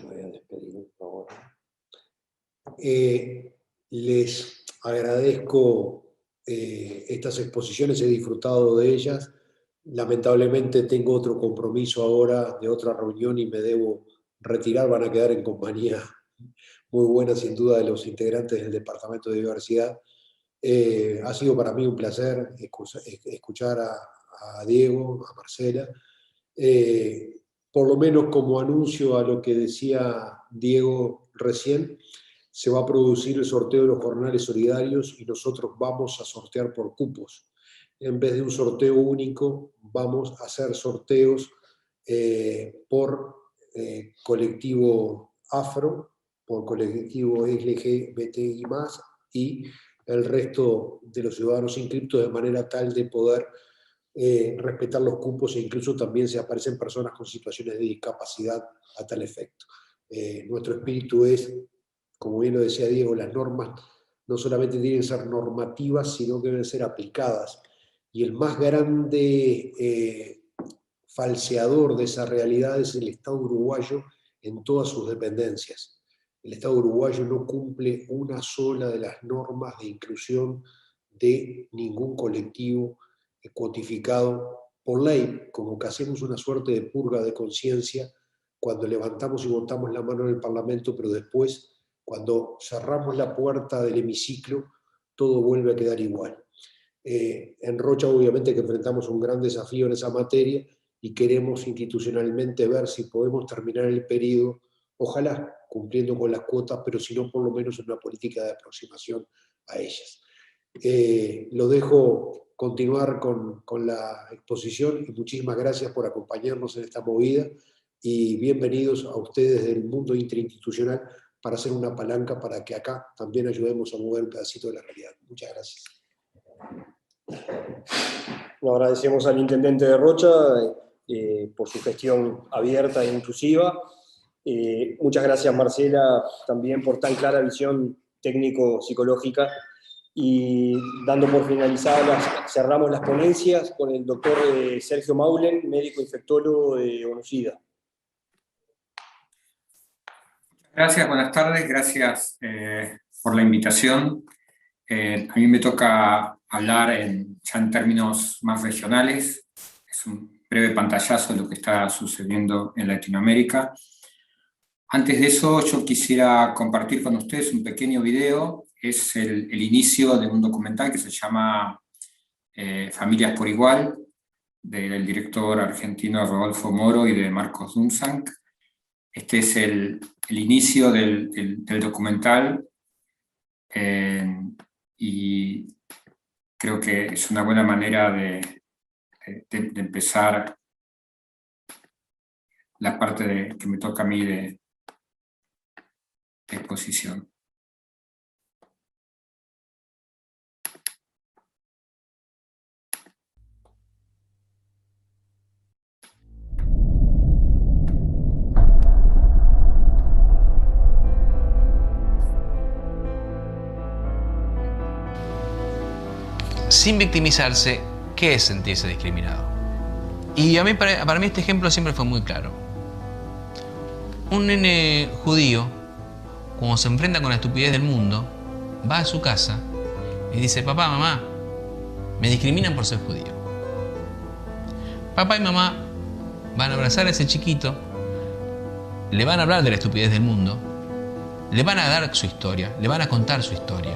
Speaker 4: Voy a despedir, por favor. Les agradezco estas exposiciones, he disfrutado de ellas. Lamentablemente tengo otro compromiso ahora de otra reunión y me debo retirar. Van a quedar en compañía muy buena, sin duda, de los integrantes del Departamento de Diversidad. Ha sido para mí un placer escuchar a Diego, a Marcela. Por lo menos como anuncio a lo que decía Diego recién, se va a producir el sorteo de los jornales solidarios y nosotros vamos a sortear por cupos. en vez de un sorteo único, vamos a hacer sorteos por colectivo afro, por colectivo LGBTI+, y el resto de los ciudadanos inscriptos, de manera tal de poder respetar los cupos, e incluso también se aparecen personas con situaciones de discapacidad a tal efecto. Nuestro espíritu es, como bien lo decía Diego, las normas no solamente tienen que ser normativas, sino que deben ser aplicadas. Y el más grande falseador de esa realidad es el Estado uruguayo en todas sus dependencias. El Estado uruguayo no cumple una sola de las normas de inclusión de ningún colectivo cuantificado por ley, como que hacemos una suerte de purga de conciencia cuando levantamos y botamos la mano en el Parlamento, pero después, cuando cerramos la puerta del hemiciclo, todo vuelve a quedar igual. En Rocha obviamente que enfrentamos un gran desafío en esa materia y queremos institucionalmente ver si podemos terminar el periodo, ojalá cumpliendo con las cuotas, pero si no, por lo menos en una política de aproximación a ellas. Lo dejo continuar con la exposición y muchísimas gracias por acompañarnos en esta movida y bienvenidos a ustedes del mundo interinstitucional para hacer una palanca para que acá también ayudemos a mover un pedacito de la realidad. Muchas gracias.
Speaker 1: Nos agradecemos al intendente de Rocha por su gestión abierta e inclusiva. Muchas gracias, Marcela, también por tan clara visión técnico-psicológica. Y dando por finalizadas, cerramos las ponencias con el doctor Sergio Maulen, médico infectólogo de ONUSIDA.
Speaker 8: Gracias, buenas tardes, gracias por la invitación. A mí me toca hablar ya en términos más regionales. Es un breve pantallazo de lo que está sucediendo en Latinoamérica. Antes de eso, yo quisiera compartir con ustedes un pequeño video. Es el inicio de un documental que se llama Familias por Igual, del director argentino Rodolfo Moro y de Marcos Dunzank. Este es el inicio del documental, y creo que es una buena manera de empezar la parte que me toca a mí de exposición.
Speaker 9: Sin victimizarse, ¿qué es sentirse discriminado? Y a mí, para mí este ejemplo siempre fue muy claro. Un nene judío, cuando se enfrenta con la estupidez del mundo, va a su casa y dice: papá, mamá, me discriminan por ser judío. Papá y mamá van a abrazar a ese chiquito, le van a hablar de la estupidez del mundo, le van a dar su historia, le van a contar su historia.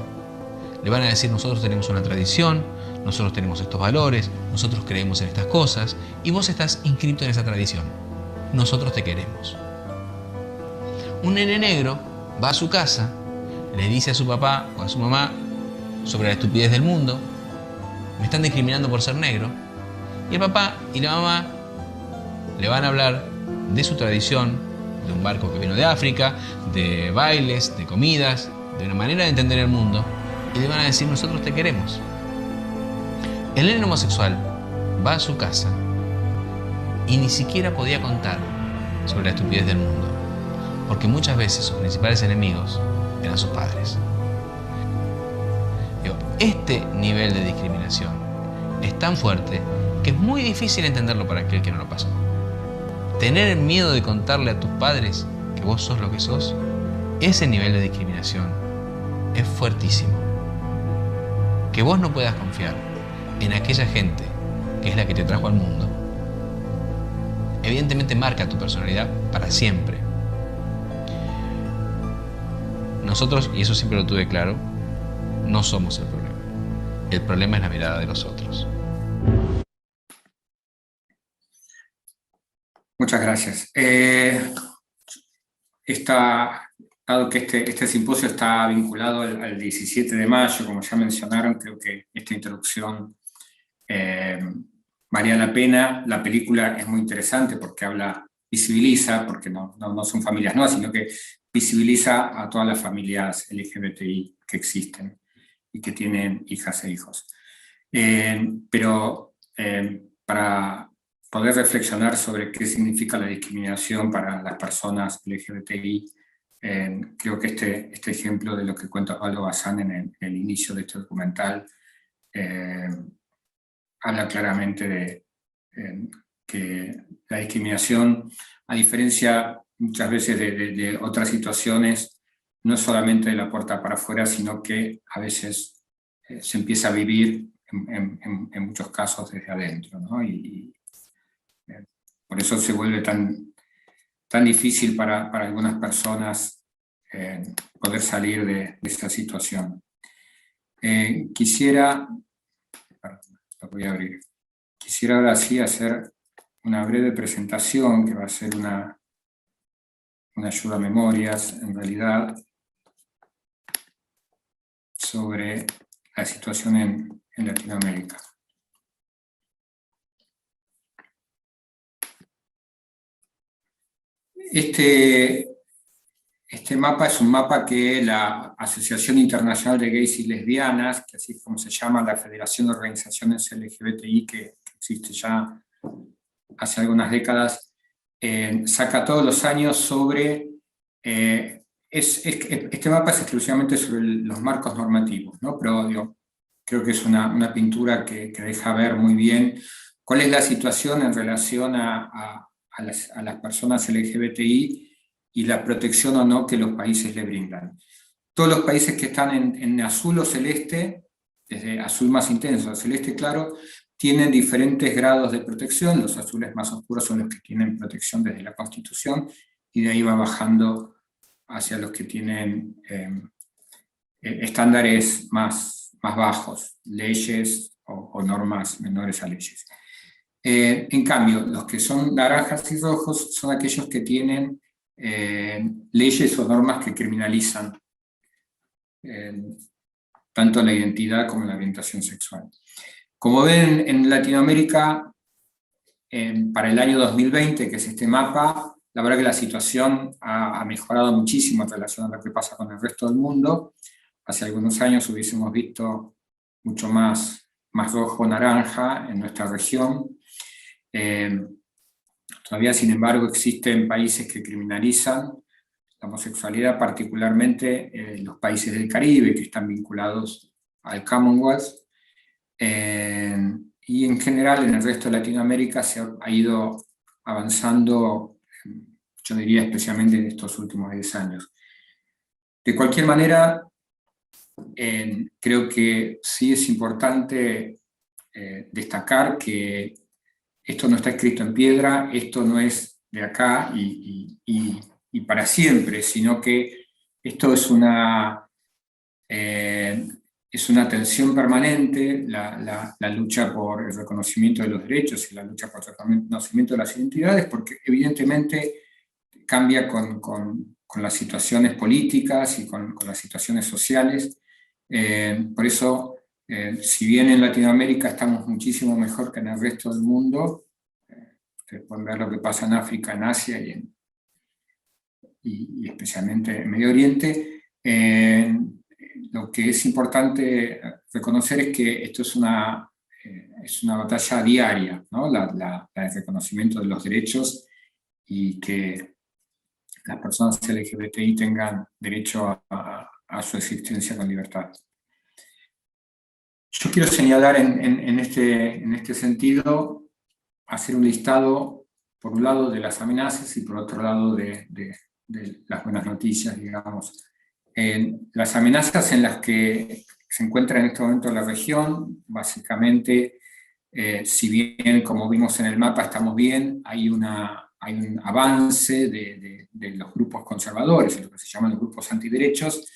Speaker 9: Le van a decir: nosotros tenemos una tradición, nosotros tenemos estos valores, nosotros creemos en estas cosas, y vos estás inscrito en esa tradición. Nosotros te queremos. Un nene negro va a su casa, le dice a su papá o a su mamá sobre la estupidez del mundo: me están discriminando por ser negro. Y el papá y la mamá le van a hablar de su tradición, de un barco que vino de África, de bailes, de comidas, de una manera de entender el mundo. Y le van a decir: nosotros te queremos. El nene homosexual va a su casa y ni siquiera podía contar sobre la estupidez del mundo, porque muchas veces sus principales enemigos eran sus padres. Este nivel de discriminación es tan fuerte que es muy difícil entenderlo para aquel que no lo pasó. Tener el miedo de contarle a tus padres que vos sos lo que sos, ese nivel de discriminación es fuertísimo. Que vos no puedas confiar en aquella gente que es la que te trajo al mundo, evidentemente marca tu personalidad para siempre. Nosotros, y eso siempre lo tuve claro, no somos el problema. El problema es la mirada de los otros.
Speaker 8: Muchas gracias. Dado que este simposio está vinculado al 17 de mayo, como ya mencionaron, creo que esta introducción valía la pena. La película es muy interesante porque visibiliza, porque no son familias nuevas, sino que visibiliza a todas las familias LGBTI que existen y que tienen hijas e hijos. Pero para poder reflexionar sobre qué significa la discriminación para las personas LGBTI, creo que este ejemplo de lo que cuenta Osvaldo Bazán en el inicio de este documental habla claramente de que la discriminación, a diferencia muchas veces de otras situaciones, no es solamente de la puerta para afuera, sino que a veces se empieza a vivir en muchos casos desde adentro, ¿no? Y por eso se vuelve tan difícil para algunas personas poder salir de esta situación. Quisiera ahora sí hacer una breve presentación que va a ser una ayuda a memorias, en realidad, sobre la situación en Latinoamérica. Este mapa es un mapa que la Asociación Internacional de Gays y Lesbianas, que así es como se llama la Federación de Organizaciones LGBTI, que existe ya hace algunas décadas, saca todos los años sobre... este mapa es exclusivamente sobre los marcos normativos, ¿no? Pero creo que es una pintura que deja ver muy bien cuál es la situación en relación a las personas LGBTI y la protección o no que los países le brindan. Todos los países que están en azul o celeste, desde azul más intenso a celeste claro, tienen diferentes grados de protección. Los azules más oscuros son los que tienen protección desde la Constitución, y de ahí va bajando hacia los que tienen estándares más bajos, leyes o normas menores a leyes. En cambio, los que son naranjas y rojos son aquellos que tienen leyes o normas que criminalizan tanto la identidad como la orientación sexual. Como ven, en Latinoamérica, para el año 2020, que es este mapa, la verdad que la situación ha mejorado muchísimo en relación a lo que pasa con el resto del mundo. Hace algunos años hubiésemos visto mucho más rojo-naranja en nuestra región. Todavía, sin embargo, existen países que criminalizan la homosexualidad, particularmente los países del Caribe, que están vinculados al Commonwealth, y en general en el resto de Latinoamérica se ha ido avanzando, yo diría especialmente en estos últimos 10 años. De cualquier manera, creo que sí es importante destacar que esto no está escrito en piedra, esto no es de acá y para siempre, sino que esto es una tensión permanente, la lucha por el reconocimiento de los derechos y la lucha por el reconocimiento de las identidades, porque evidentemente cambia con las situaciones políticas y con las situaciones sociales. Por eso, si bien en Latinoamérica estamos muchísimo mejor que en el resto del mundo, ustedes pueden ver lo que pasa en África, en Asia y especialmente en Medio Oriente, lo que es importante reconocer es que esto es una batalla diaria, ¿no? La de reconocimiento de los derechos y que las personas LGBTI tengan derecho a su existencia con libertad. Yo quiero señalar en este sentido, hacer un listado, por un lado, de las amenazas y por otro lado de las buenas noticias, digamos. Las amenazas en las que se encuentra en este momento la región, básicamente, si bien, como vimos en el mapa, estamos bien, hay un avance de los grupos conservadores, lo que se llaman los grupos antiderechos,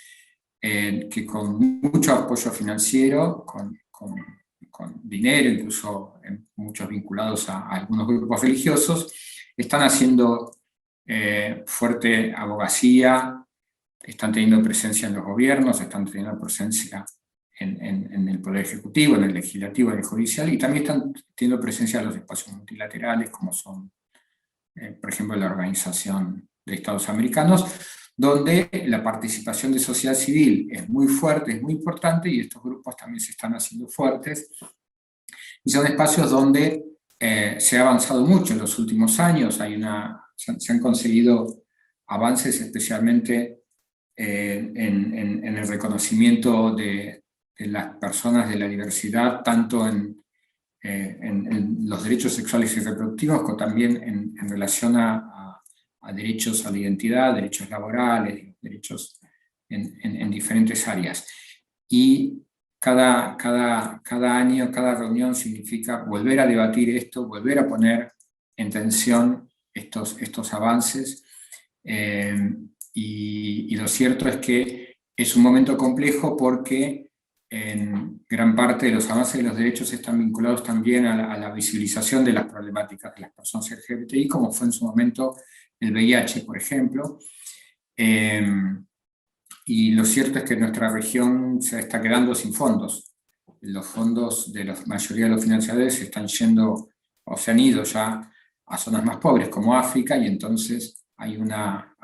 Speaker 8: que con mucho apoyo financiero, con dinero, incluso muchos vinculados a algunos grupos religiosos, están haciendo fuerte abogacía, están teniendo presencia en los gobiernos, están teniendo presencia en el Poder Ejecutivo, en el Legislativo, en el Judicial, y también están teniendo presencia en los espacios multilaterales, como son, por ejemplo, la Organización de Estados Americanos, donde la participación de sociedad civil es muy fuerte, es muy importante, y estos grupos también se están haciendo fuertes, y son espacios donde se ha avanzado mucho en los últimos años. Se han conseguido avances especialmente en el reconocimiento de las personas de la diversidad, tanto en los derechos sexuales y reproductivos, como también en relación a derechos a la identidad, derechos laborales, derechos en diferentes áreas. Y cada año, cada reunión significa volver a debatir esto, volver a poner en tensión estos avances, y lo cierto es que es un momento complejo porque en gran parte de los avances de los derechos están vinculados también a la visibilización de las problemáticas de las personas LGBTI, como fue en su momento el VIH, por ejemplo. Y lo cierto es que nuestra región se está quedando sin fondos. Los fondos de la mayoría de los financiadores se están yendo, o se han ido ya a zonas más pobres como África, y entonces hay una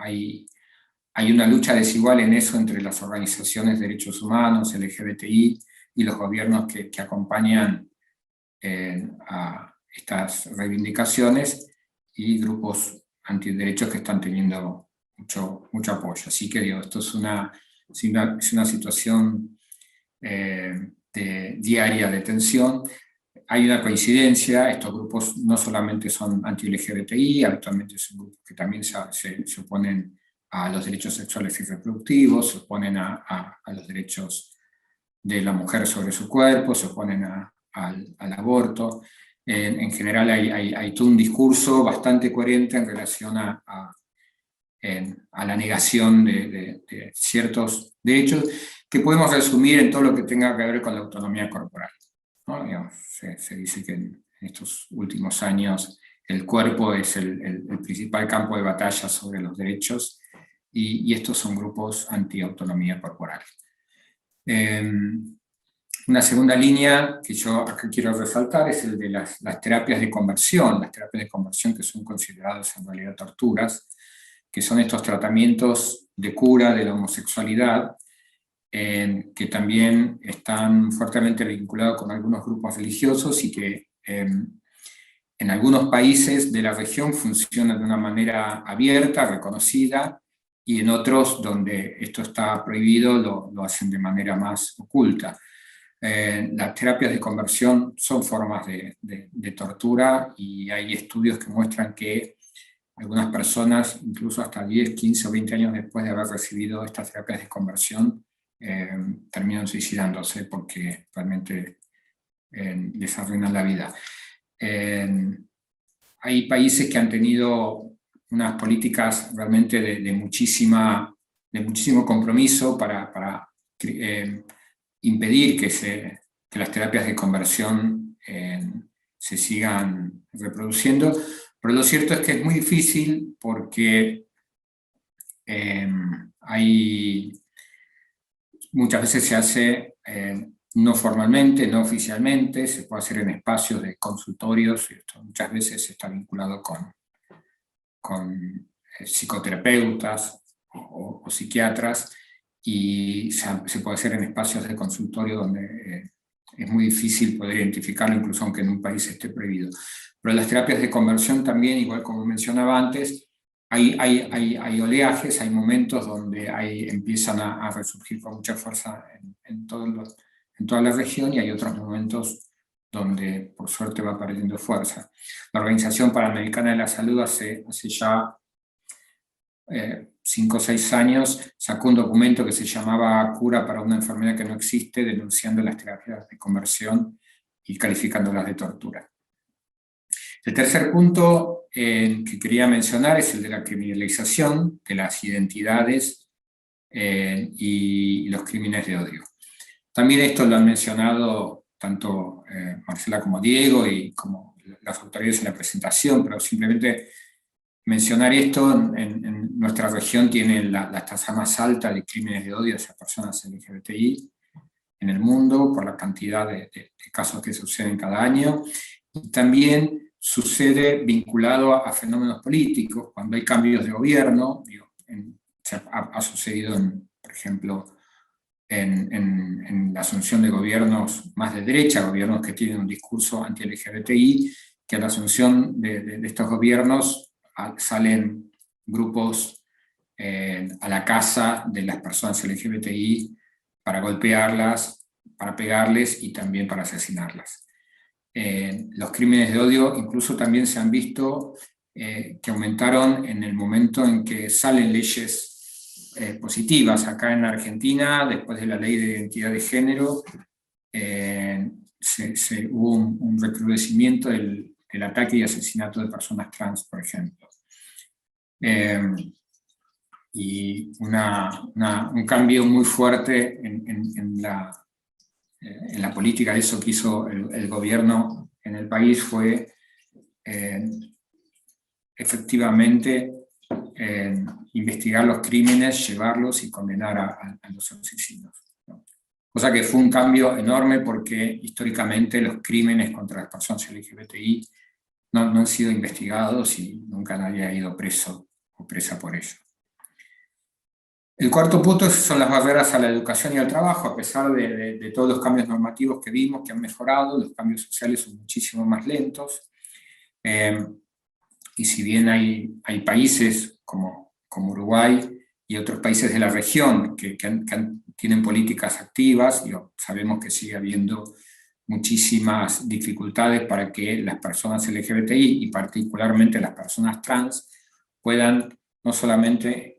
Speaker 8: lucha desigual en eso entre las organizaciones de derechos humanos, LGBTI, y los gobiernos que acompañan a estas reivindicaciones, y grupos antiderechos que están teniendo mucho apoyo. Así que digo, esto es una situación diaria de tensión. Hay una coincidencia: estos grupos no solamente son anti-LGBTI, habitualmente son grupos que también se oponen a los derechos sexuales y reproductivos, se oponen a los derechos de la mujer sobre su cuerpo, se oponen al aborto. En general hay todo un discurso bastante coherente en relación a la negación de ciertos derechos, que podemos resumir en todo lo que tenga que ver con la autonomía corporal, ¿no? Digamos, se dice que en estos últimos años el cuerpo es el principal campo de batalla sobre los derechos, y estos son grupos anti-autonomía corporal. Una segunda línea que yo acá quiero resaltar es el de las terapias de conversión, que son consideradas en realidad torturas, que son estos tratamientos de cura de la homosexualidad, que también están fuertemente vinculados con algunos grupos religiosos, y que en algunos países de la región funcionan de una manera abierta, reconocida, y en otros donde esto está prohibido lo hacen de manera más oculta. Las terapias de conversión son formas de tortura, y hay estudios que muestran que algunas personas, incluso hasta 10, 15 o 20 años después de haber recibido estas terapias de conversión, terminan suicidándose porque realmente les arruinan la vida. Hay países que han tenido unas políticas realmente de muchísimo compromiso para impedir que las terapias de conversión se sigan reproduciendo, pero lo cierto es que es muy difícil porque muchas veces se hace no formalmente, no oficialmente, se puede hacer en espacios de consultorios, y esto muchas veces está vinculado con psicoterapeutas o psiquiatras, y se puede hacer en espacios de consultorio donde es muy difícil poder identificarlo, incluso aunque en un país esté prohibido. Pero las terapias de conversión también, igual como mencionaba antes, hay oleajes, hay momentos donde empiezan a resurgir con mucha fuerza en toda la región, y hay otros momentos donde por suerte va perdiendo fuerza. La Organización Panamericana de la Salud hace ya 5 o 6 años sacó un documento que se llamaba Cura para una enfermedad que no existe, denunciando las terapias de conversión y calificándolas de tortura. El tercer punto que quería mencionar es el de la criminalización de las identidades y los crímenes de odio. También esto lo han mencionado tanto Marcela como Diego y como las autoridades en la presentación, pero simplemente mencionar esto: en nuestra región tiene la tasa más alta de crímenes de odio hacia personas LGBTI, en el mundo por la cantidad de casos que suceden cada año, y también sucede vinculado a fenómenos políticos, cuando hay cambios de gobierno, ha sucedido, por ejemplo, en la asunción de gobiernos más de derecha, gobiernos que tienen un discurso anti-LGBTI, que a la asunción de estos gobiernos salen grupos a la casa de las personas LGBTI para golpearlas, para pegarles y también para asesinarlas. Los crímenes de odio incluso también se han visto que aumentaron en el momento en que salen leyes positivas. Acá en Argentina, después de la ley de identidad de género, hubo un recrudecimiento del ataque y asesinato de personas trans, por ejemplo. Y un cambio muy fuerte en la política. Eso que hizo el gobierno en el país fue efectivamente investigar los crímenes, llevarlos y condenar a los asesinos, ¿no? Cosa que fue un cambio enorme, porque históricamente los crímenes contra las personas LGBTI no han sido investigados y nunca nadie ha ido preso o presa por ello. El cuarto punto son las barreras a la educación y al trabajo. A pesar de todos los cambios normativos que vimos, que han mejorado, los cambios sociales son muchísimo más lentos. Y si bien hay países como Uruguay y otros países de la región que tienen políticas activas, sabemos que sigue habiendo muchísimas dificultades para que las personas LGBTI y particularmente las personas trans puedan no solamente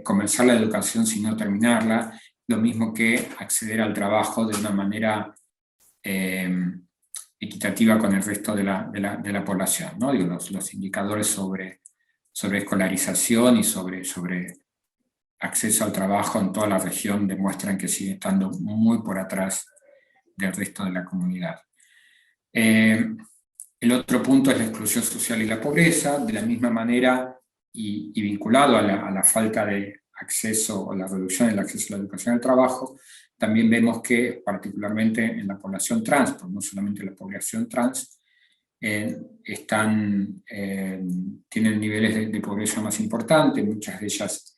Speaker 8: comenzar la educación sino terminarla, lo mismo que acceder al trabajo de una manera equitativa con el resto de la población, ¿no? Los indicadores sobre escolarización y sobre acceso al trabajo en toda la región demuestran que sigue estando muy por atrás del resto de la comunidad. El otro punto es la exclusión social y la pobreza. De la misma manera y vinculado a la falta de acceso o la reducción del acceso a la educación y al trabajo, también vemos que particularmente en la población trans, pero no solamente la población trans, tienen niveles de pobreza más importantes. Muchas de ellas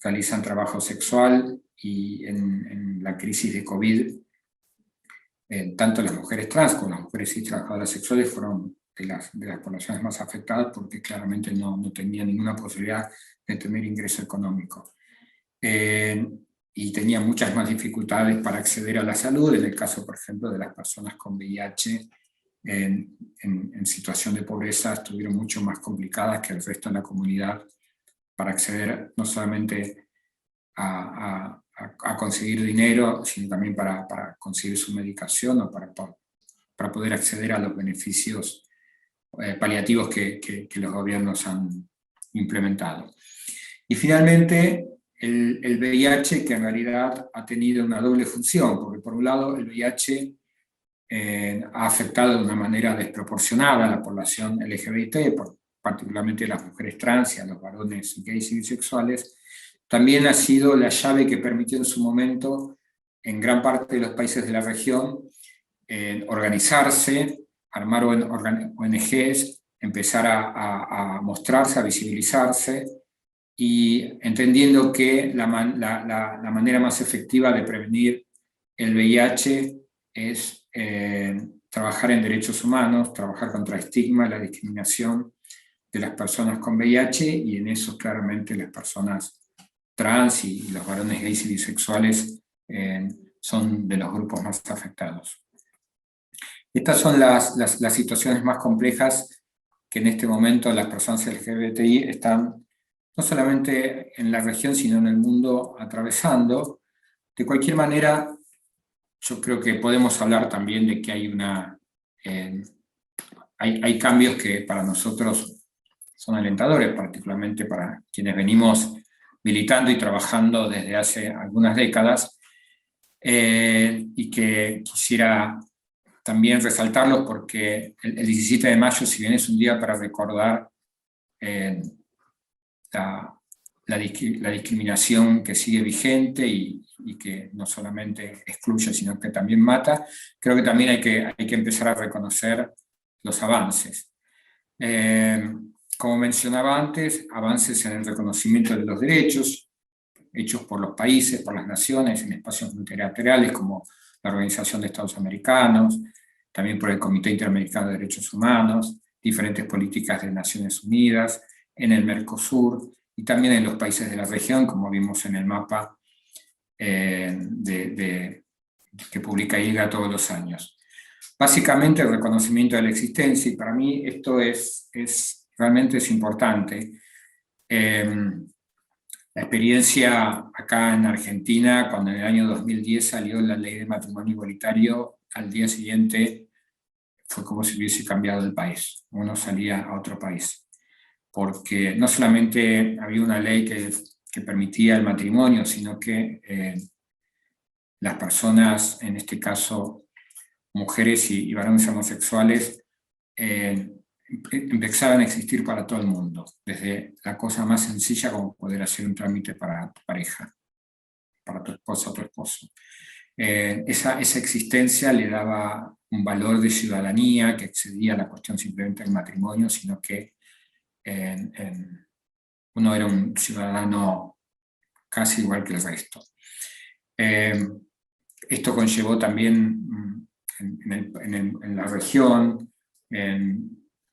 Speaker 8: realizan trabajo sexual, y en la crisis de COVID, tanto las mujeres trans como las mujeres y trabajadoras sexuales fueron de las poblaciones más afectadas, porque claramente no tenían ninguna posibilidad de tener ingreso económico. Y tenían muchas más dificultades para acceder a la salud, en el caso, por ejemplo, de las personas con VIH en situación de pobreza, estuvieron mucho más complicadas que el resto de la comunidad para acceder no solamente a conseguir dinero, sino también para conseguir su medicación o para poder acceder a los beneficios paliativos que los gobiernos han implementado. Y finalmente, el VIH, que en realidad ha tenido una doble función, porque por un lado el VIH ha afectado de una manera desproporcionada a la población LGBT, particularmente a las mujeres trans y a los varones gays y bisexuales. También ha sido la llave que permitió en su momento, en gran parte de los países de la región, organizarse, armar ONGs, empezar a mostrarse, a visibilizarse, y entendiendo que la manera más efectiva de prevenir el VIH es trabajar en derechos humanos, trabajar contra el estigma y la discriminación de las personas con VIH, y en eso claramente las personas trans y los varones gays y bisexuales son de los grupos más afectados. Estas son las situaciones más complejas que en este momento las personas LGBTI están no solamente en la región, sino en el mundo atravesando. De cualquier manera, yo creo que podemos hablar también de que hay cambios que para nosotros son alentadores, particularmente para quienes venimos militando y trabajando desde hace algunas décadas, y que quisiera también resaltarlos porque el 17 de mayo, si bien es un día para recordar la discriminación que sigue vigente y que no solamente excluye, sino que también mata, creo que también hay que empezar a reconocer los avances. Como mencionaba antes, avances en el reconocimiento de los derechos, hechos por los países, por las naciones, en espacios multilaterales como la Organización de Estados Americanos, también por el Comité Interamericano de Derechos Humanos, diferentes políticas de Naciones Unidas, en el Mercosur, y también en los países de la región, como vimos en el mapa que publica ILGA todos los años. Básicamente el reconocimiento de la existencia, y para mí esto realmente es importante. La experiencia acá en Argentina, cuando en el año 2010 salió la ley de matrimonio igualitario, al día siguiente fue como si hubiese cambiado el país, uno salía a otro país. Porque no solamente había una ley que permitía el matrimonio, sino que las personas, en este caso mujeres y varones homosexuales, empezaban a existir para todo el mundo, desde la cosa más sencilla como poder hacer un trámite para tu pareja, para tu esposa o tu esposo. Esa existencia le daba un valor de ciudadanía que excedía la cuestión simplemente del matrimonio, sino que uno era un ciudadano casi igual que el resto. Esto conllevó también en la región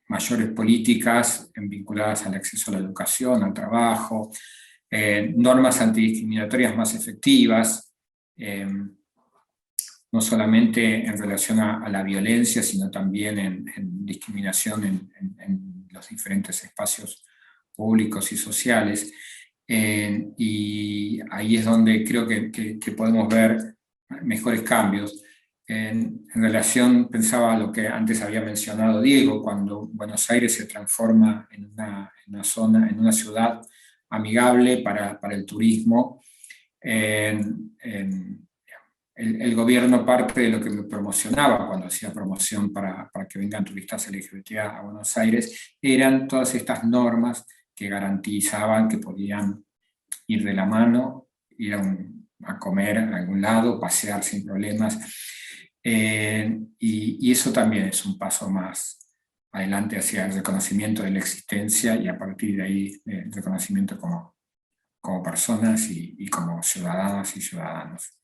Speaker 8: mayores políticas vinculadas al acceso a la educación, al trabajo, normas antidiscriminatorias más efectivas, no solamente en relación a la violencia, sino también en discriminación en los diferentes espacios públicos y sociales. Y ahí es donde creo que podemos ver mejores cambios. En relación, pensaba lo que antes había mencionado Diego, cuando Buenos Aires se transforma en una ciudad amigable para el turismo, el gobierno, parte de lo que me promocionaba cuando hacía promoción para que vengan turistas LGBT a Buenos Aires, eran todas estas normas que garantizaban que podían ir de la mano, ir a comer a algún lado, pasear sin problemas. Y eso también es un paso más adelante hacia el reconocimiento de la existencia y a partir de ahí el reconocimiento como personas y como ciudadanas y ciudadanos.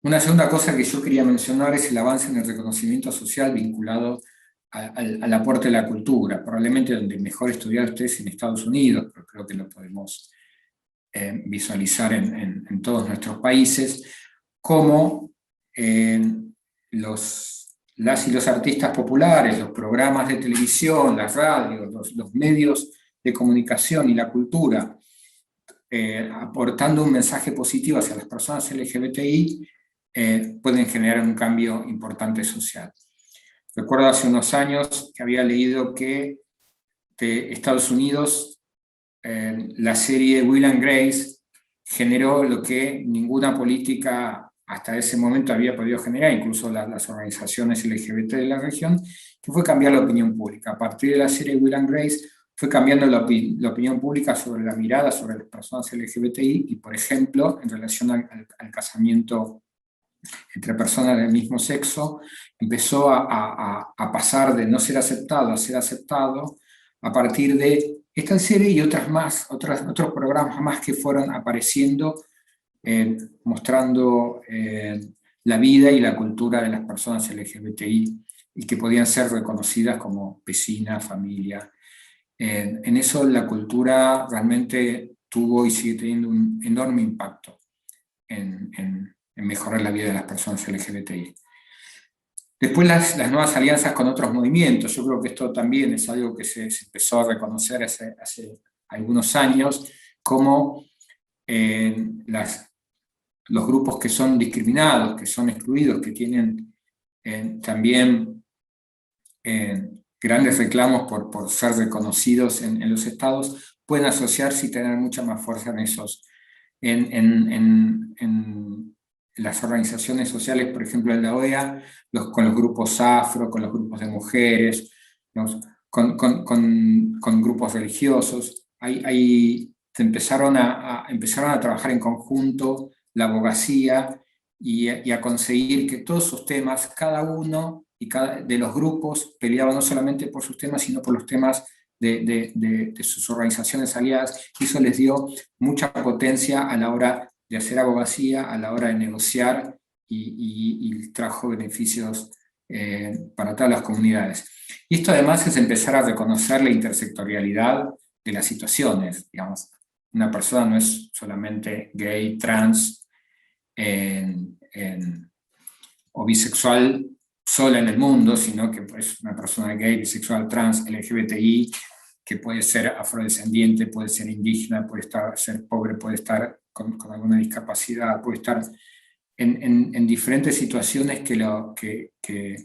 Speaker 8: Una segunda cosa que yo quería mencionar es el avance en el reconocimiento social vinculado al aporte de la cultura, probablemente donde mejor estudiado estés en Estados Unidos, pero creo que lo podemos visualizar en todos nuestros países, cómo las y los artistas populares, los programas de televisión, las radios, los medios de comunicación y la cultura, aportando un mensaje positivo hacia las personas LGBTI, pueden generar un cambio importante social. Recuerdo hace unos años que había leído que de Estados Unidos la serie Will and Grace generó lo que ninguna política hasta ese momento había podido generar, incluso las organizaciones LGBT de la región, que fue cambiar la opinión pública. A partir de la serie Will and Grace fue cambiando la opinión pública sobre la mirada sobre las personas LGBTI y, por ejemplo, en relación al casamiento entre personas del mismo sexo, empezó a pasar de no ser aceptado a ser aceptado a partir de esta serie y otros programas más que fueron apareciendo, mostrando la vida y la cultura de las personas LGBTI y que podían ser reconocidas como vecinas, familia. En eso la cultura realmente tuvo y sigue teniendo un enorme impacto en mejorar la vida de las personas LGBTI. Después las nuevas alianzas con otros movimientos, yo creo que esto también es algo que se empezó a reconocer hace algunos años, como los grupos que son discriminados, que son excluidos, que tienen también grandes reclamos por ser reconocidos en los estados, pueden asociarse y tener mucha más fuerza en las organizaciones sociales, por ejemplo en la OEA, con los grupos afro, con los grupos de mujeres, con grupos religiosos. Ahí empezaron a trabajar en conjunto la abogacía y a conseguir que todos sus temas, cada uno de los grupos peleaban no solamente por sus temas, sino por los temas de sus organizaciones aliadas, y eso les dio mucha potencia a la hora de hacer abogacía, a la hora de negociar, y trajo beneficios para todas las comunidades. Y esto además es empezar a reconocer la intersectorialidad de las situaciones. Digamos, una persona no es solamente gay, trans o bisexual sola en el mundo, sino que es una persona gay, bisexual, trans, LGBTI, que puede ser afrodescendiente, puede ser indígena, puede ser pobre, puede estar con alguna discapacidad, puede estar en diferentes situaciones que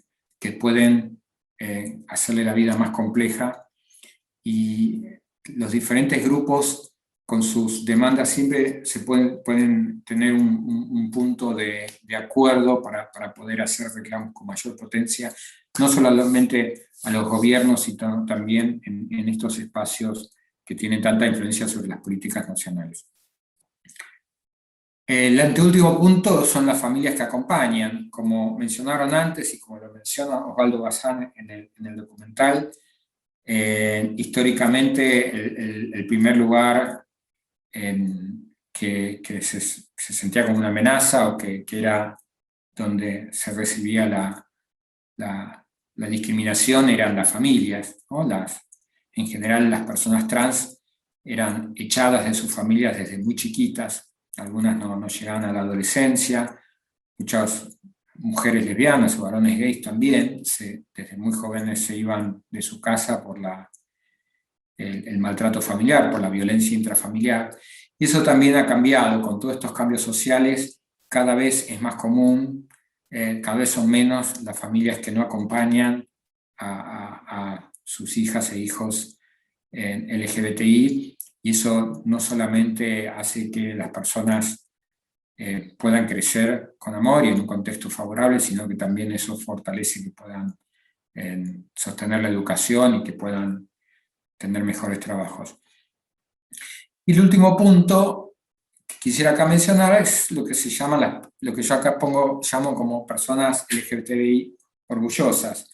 Speaker 8: pueden hacerle la vida más compleja, y los diferentes grupos con sus demandas siempre pueden tener un punto de acuerdo para poder hacer reclamos con mayor potencia, no solamente a los gobiernos, sino también en estos espacios que tienen tanta influencia sobre las políticas nacionales. El anteúltimo punto son las familias que acompañan. Como mencionaron antes y como lo menciona Osvaldo Bazán en el documental, históricamente el primer lugar que se sentía como una amenaza, o que era donde se recibía la discriminación, eran las familias, ¿no? En general las personas trans eran echadas de sus familias desde muy chiquitas. Algunas no llegaban a la adolescencia, muchas mujeres lesbianas o varones gays también, desde muy jóvenes se iban de su casa por el maltrato familiar, por la violencia intrafamiliar. Y eso también ha cambiado. Con todos estos cambios sociales, cada vez es más común, cada vez son menos las familias que no acompañan a sus hijas e hijos LGBTI, y eso no solamente hace que las personas puedan crecer con amor y en un contexto favorable, sino que también eso fortalece que puedan sostener la educación y que puedan tener mejores trabajos. Y el último punto que quisiera acá mencionar es lo que se llama, lo que yo acá llamo como personas LGBTI orgullosas.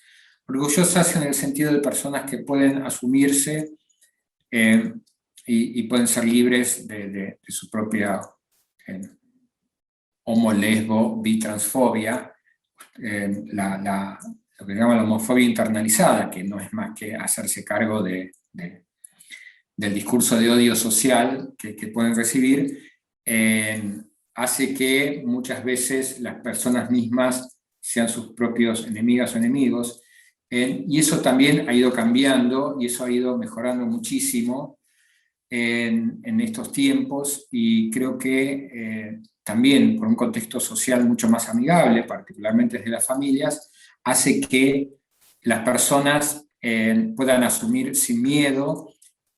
Speaker 8: Orgullosas en el sentido de personas que pueden asumirse y pueden ser libres de su propia homo, lesbo, bitransfobia, lo que se llama la homofobia internalizada, que no es más que hacerse cargo del discurso de odio social que pueden recibir, hace que muchas veces las personas mismas sean sus propios enemigas o enemigos, y eso también ha ido cambiando, y eso ha ido mejorando muchísimo en estos tiempos, y creo que también por un contexto social mucho más amigable, particularmente desde las familias, hace que las personas puedan asumir sin miedo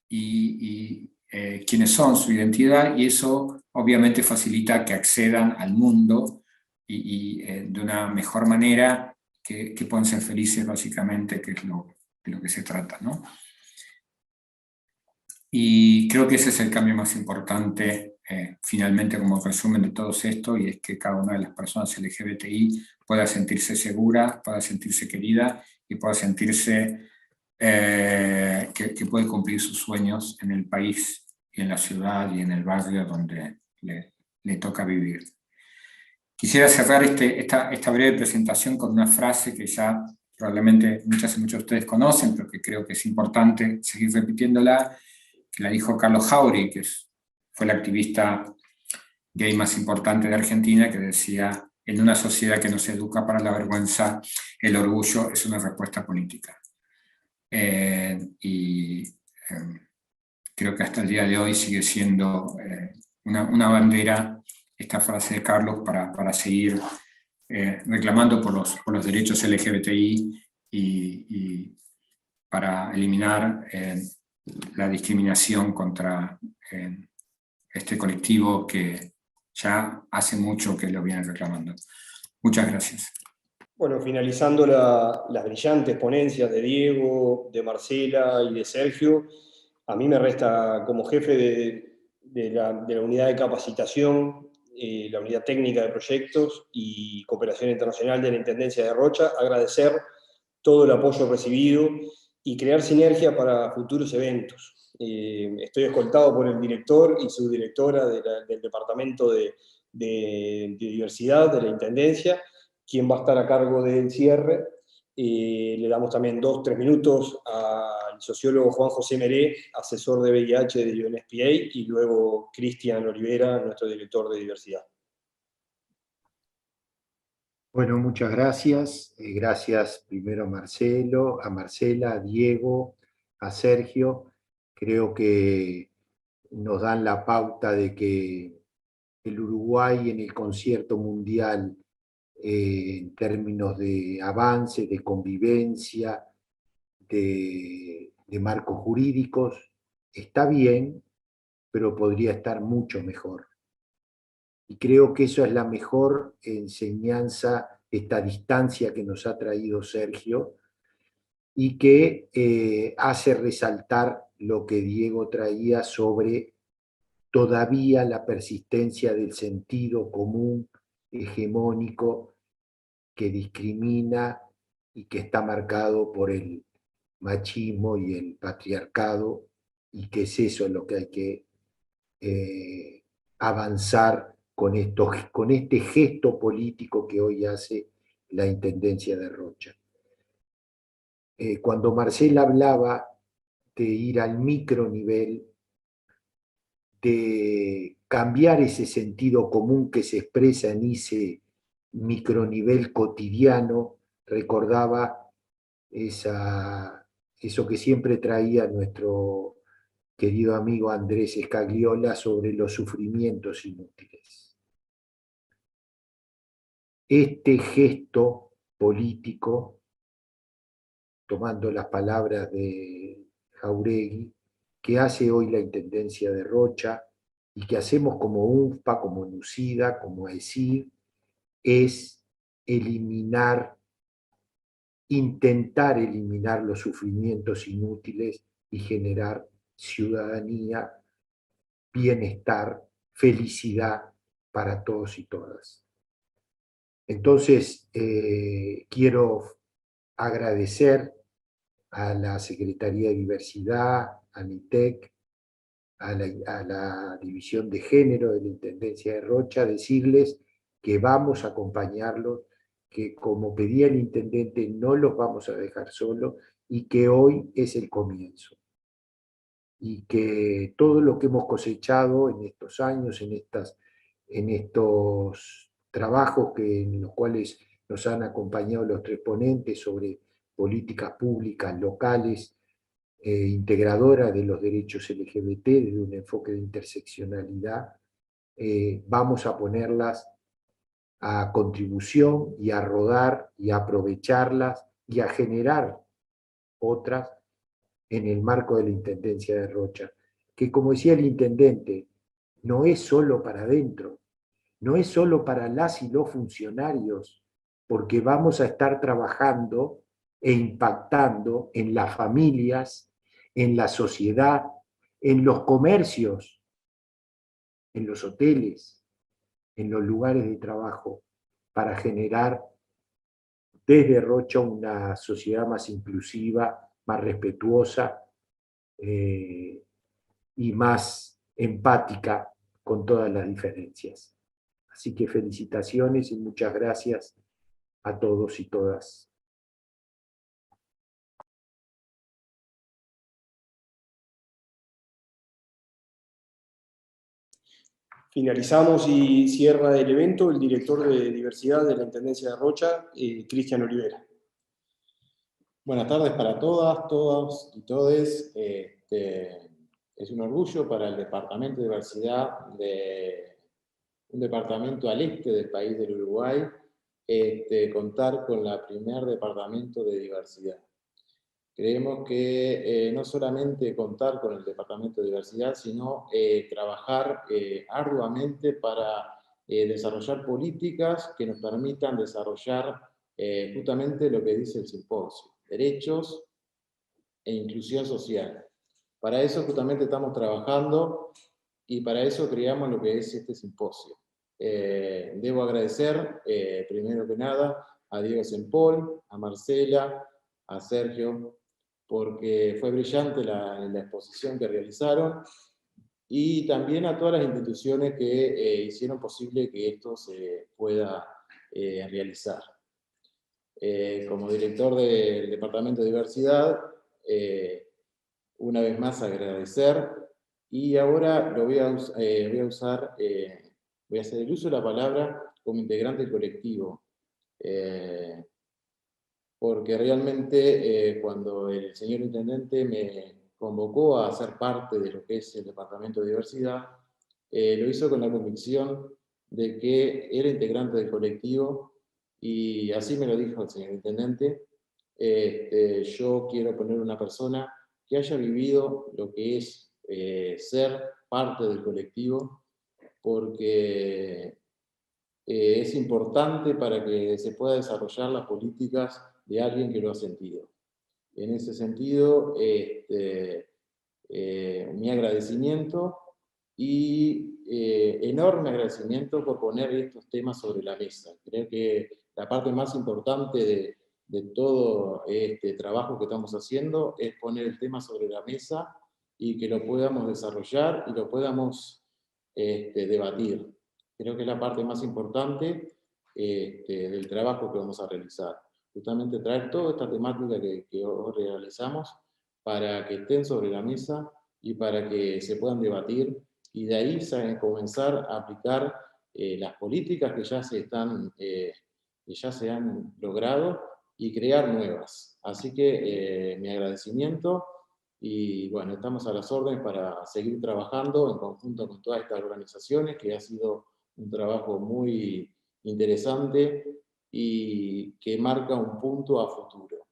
Speaker 8: quiénes son, su identidad, y eso obviamente facilita que accedan al mundo y de una mejor manera, que puedan ser felices básicamente, que es de lo que se trata, ¿no? Y creo que ese es el cambio más importante, finalmente, como resumen de todo esto, y es que cada una de las personas LGBTI pueda sentirse segura, pueda sentirse querida, y pueda sentirse que puede cumplir sus sueños en el país, y en la ciudad, y en el barrio donde le toca vivir. Quisiera cerrar esta breve presentación con una frase que ya probablemente muchos de ustedes conocen, pero que creo que es importante seguir repitiéndola, que la dijo Carlos Jáuregui, que fue el activista gay más importante de Argentina, que decía: en una sociedad que nos educa para la vergüenza, el orgullo es una respuesta política. Creo que hasta el día de hoy sigue siendo una bandera esta frase de Carlos para seguir reclamando por los derechos LGBTI y para eliminar la discriminación contra este colectivo que ya hace mucho que lo viene reclamando. Muchas gracias.
Speaker 1: Bueno, finalizando las brillantes ponencias de Diego, de Marcela y de Sergio, a mí me resta como jefe de la unidad de capacitación, la unidad técnica de proyectos y cooperación internacional de la Intendencia de Rocha, agradecer todo el apoyo recibido y crear sinergia para futuros eventos. Estoy escoltado por el director y subdirectora del Departamento de Diversidad de la Intendencia, quien va a estar a cargo del cierre. Le damos también 2-3 minutos al sociólogo Juan José Meré, asesor de VIH de UNFPA, y luego Cristian Olivera, nuestro director de diversidad.
Speaker 4: Bueno, muchas gracias. Gracias primero a Marcelo, a Marcela, a Diego, a Sergio. Creo que nos dan la pauta de que el Uruguay en el concierto mundial, en términos de avance, de convivencia, de marcos jurídicos, está bien, pero podría estar mucho mejor. Y creo que eso es la mejor enseñanza, esta distancia que nos ha traído Sergio, y que hace resaltar lo que Diego traía sobre todavía la persistencia del sentido común hegemónico que discrimina y que está marcado por el machismo y el patriarcado, y que es eso lo que hay que avanzar con este gesto político que hoy hace la Intendencia de Rocha. Cuando Marcela hablaba de ir al micronivel, de cambiar ese sentido común que se expresa en ese micronivel cotidiano, recordaba eso que siempre traía nuestro querido amigo Andrés Scagliola sobre los sufrimientos inútiles. Este gesto político, tomando las palabras de Jáuregui, que hace hoy la Intendencia de Rocha y que hacemos como UNFPA, como NUCIDA, como AECID, es intentar eliminar los sufrimientos inútiles y generar ciudadanía, bienestar, felicidad para todos y todas. Entonces, quiero agradecer a la Secretaría de Diversidad, a NITEC, a la División de Género de la Intendencia de Rocha, decirles que vamos a acompañarlos, que como pedía el intendente no los vamos a dejar solos y que hoy es el comienzo. Y que todo lo que hemos cosechado en estos años, en estos trabajos en los cuales nos han acompañado los tres ponentes sobre políticas públicas locales, integradoras de los derechos LGBT desde un enfoque de interseccionalidad, vamos a ponerlas a contribución y a rodar y a aprovecharlas y a generar otras en el marco de la Intendencia de Rocha, que como decía el intendente, no es solo para adentro, no es solo para las y los funcionarios, porque vamos a estar trabajando e impactando en las familias, en la sociedad, en los comercios, en los hoteles, en los lugares de trabajo, para generar desde Rocha una sociedad más inclusiva, más respetuosa y más empática con todas las diferencias. Así que felicitaciones y muchas gracias a todos y todas.
Speaker 1: Finalizamos y cierra el evento el director de Diversidad de la Intendencia de Rocha, Cristian Olivera.
Speaker 10: Buenas tardes para todas, todos y todes. Es un orgullo para el Departamento de Diversidad, un departamento al este del país del Uruguay, contar con la primer departamento de diversidad. Creemos que no solamente contar con el Departamento de Diversidad, sino trabajar arduamente para desarrollar políticas que nos permitan desarrollar justamente lo que dice el simposio, derechos e inclusión social. Para eso justamente estamos trabajando y para eso creamos lo que es este simposio. Debo agradecer, primero que nada, a Diego Sempol, a Marcela, a Sergio, porque fue brillante la exposición que realizaron, y también a todas las instituciones que hicieron posible que esto se pueda realizar. Como director del Departamento de Diversidad, una vez más agradecer, y ahora voy a hacer el uso de la palabra como integrante del colectivo, porque realmente cuando el señor intendente me convocó a ser parte de lo que es el Departamento de Diversidad, lo hizo con la convicción de que era integrante del colectivo, y así me lo dijo el señor intendente. Yo quiero poner una persona que haya vivido lo que es ser parte del colectivo, porque es importante para que se pueda desarrollar las políticas de alguien que lo ha sentido. En ese sentido, mi agradecimiento y enorme agradecimiento por poner estos temas sobre la mesa. Creo que la parte más importante de todo este trabajo que estamos haciendo es poner el tema sobre la mesa y que lo podamos desarrollar y lo podamos debatir. Creo que es la parte más importante del trabajo que vamos a realizar. Justamente traer toda esta temática que hoy realizamos para que estén sobre la mesa y para que se puedan debatir, y de ahí comenzar a aplicar las políticas que ya se han logrado y crear nuevas. Así que mi agradecimiento, y bueno, estamos a las órdenes para seguir trabajando en conjunto con todas estas organizaciones, que ha sido un trabajo muy interesante y que marca un punto a futuro.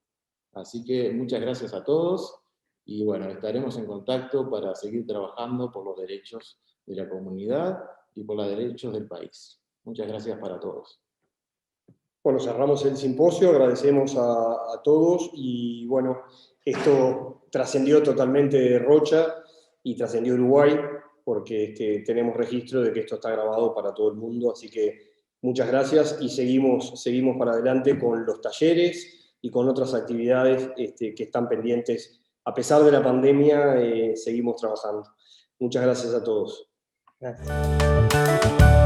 Speaker 10: Así que muchas gracias a todos, y bueno, estaremos en contacto para seguir trabajando por los derechos de la comunidad y por los derechos del país. Muchas gracias para todos.
Speaker 1: Bueno, cerramos el simposio, agradecemos a todos, y bueno, esto trascendió totalmente de Rocha y trascendió Uruguay, porque tenemos registro de que esto está grabado para todo el mundo, así que muchas gracias, y seguimos para adelante con los talleres y con otras actividades que están pendientes. A pesar de la pandemia, seguimos trabajando. Muchas gracias a todos.
Speaker 2: Gracias.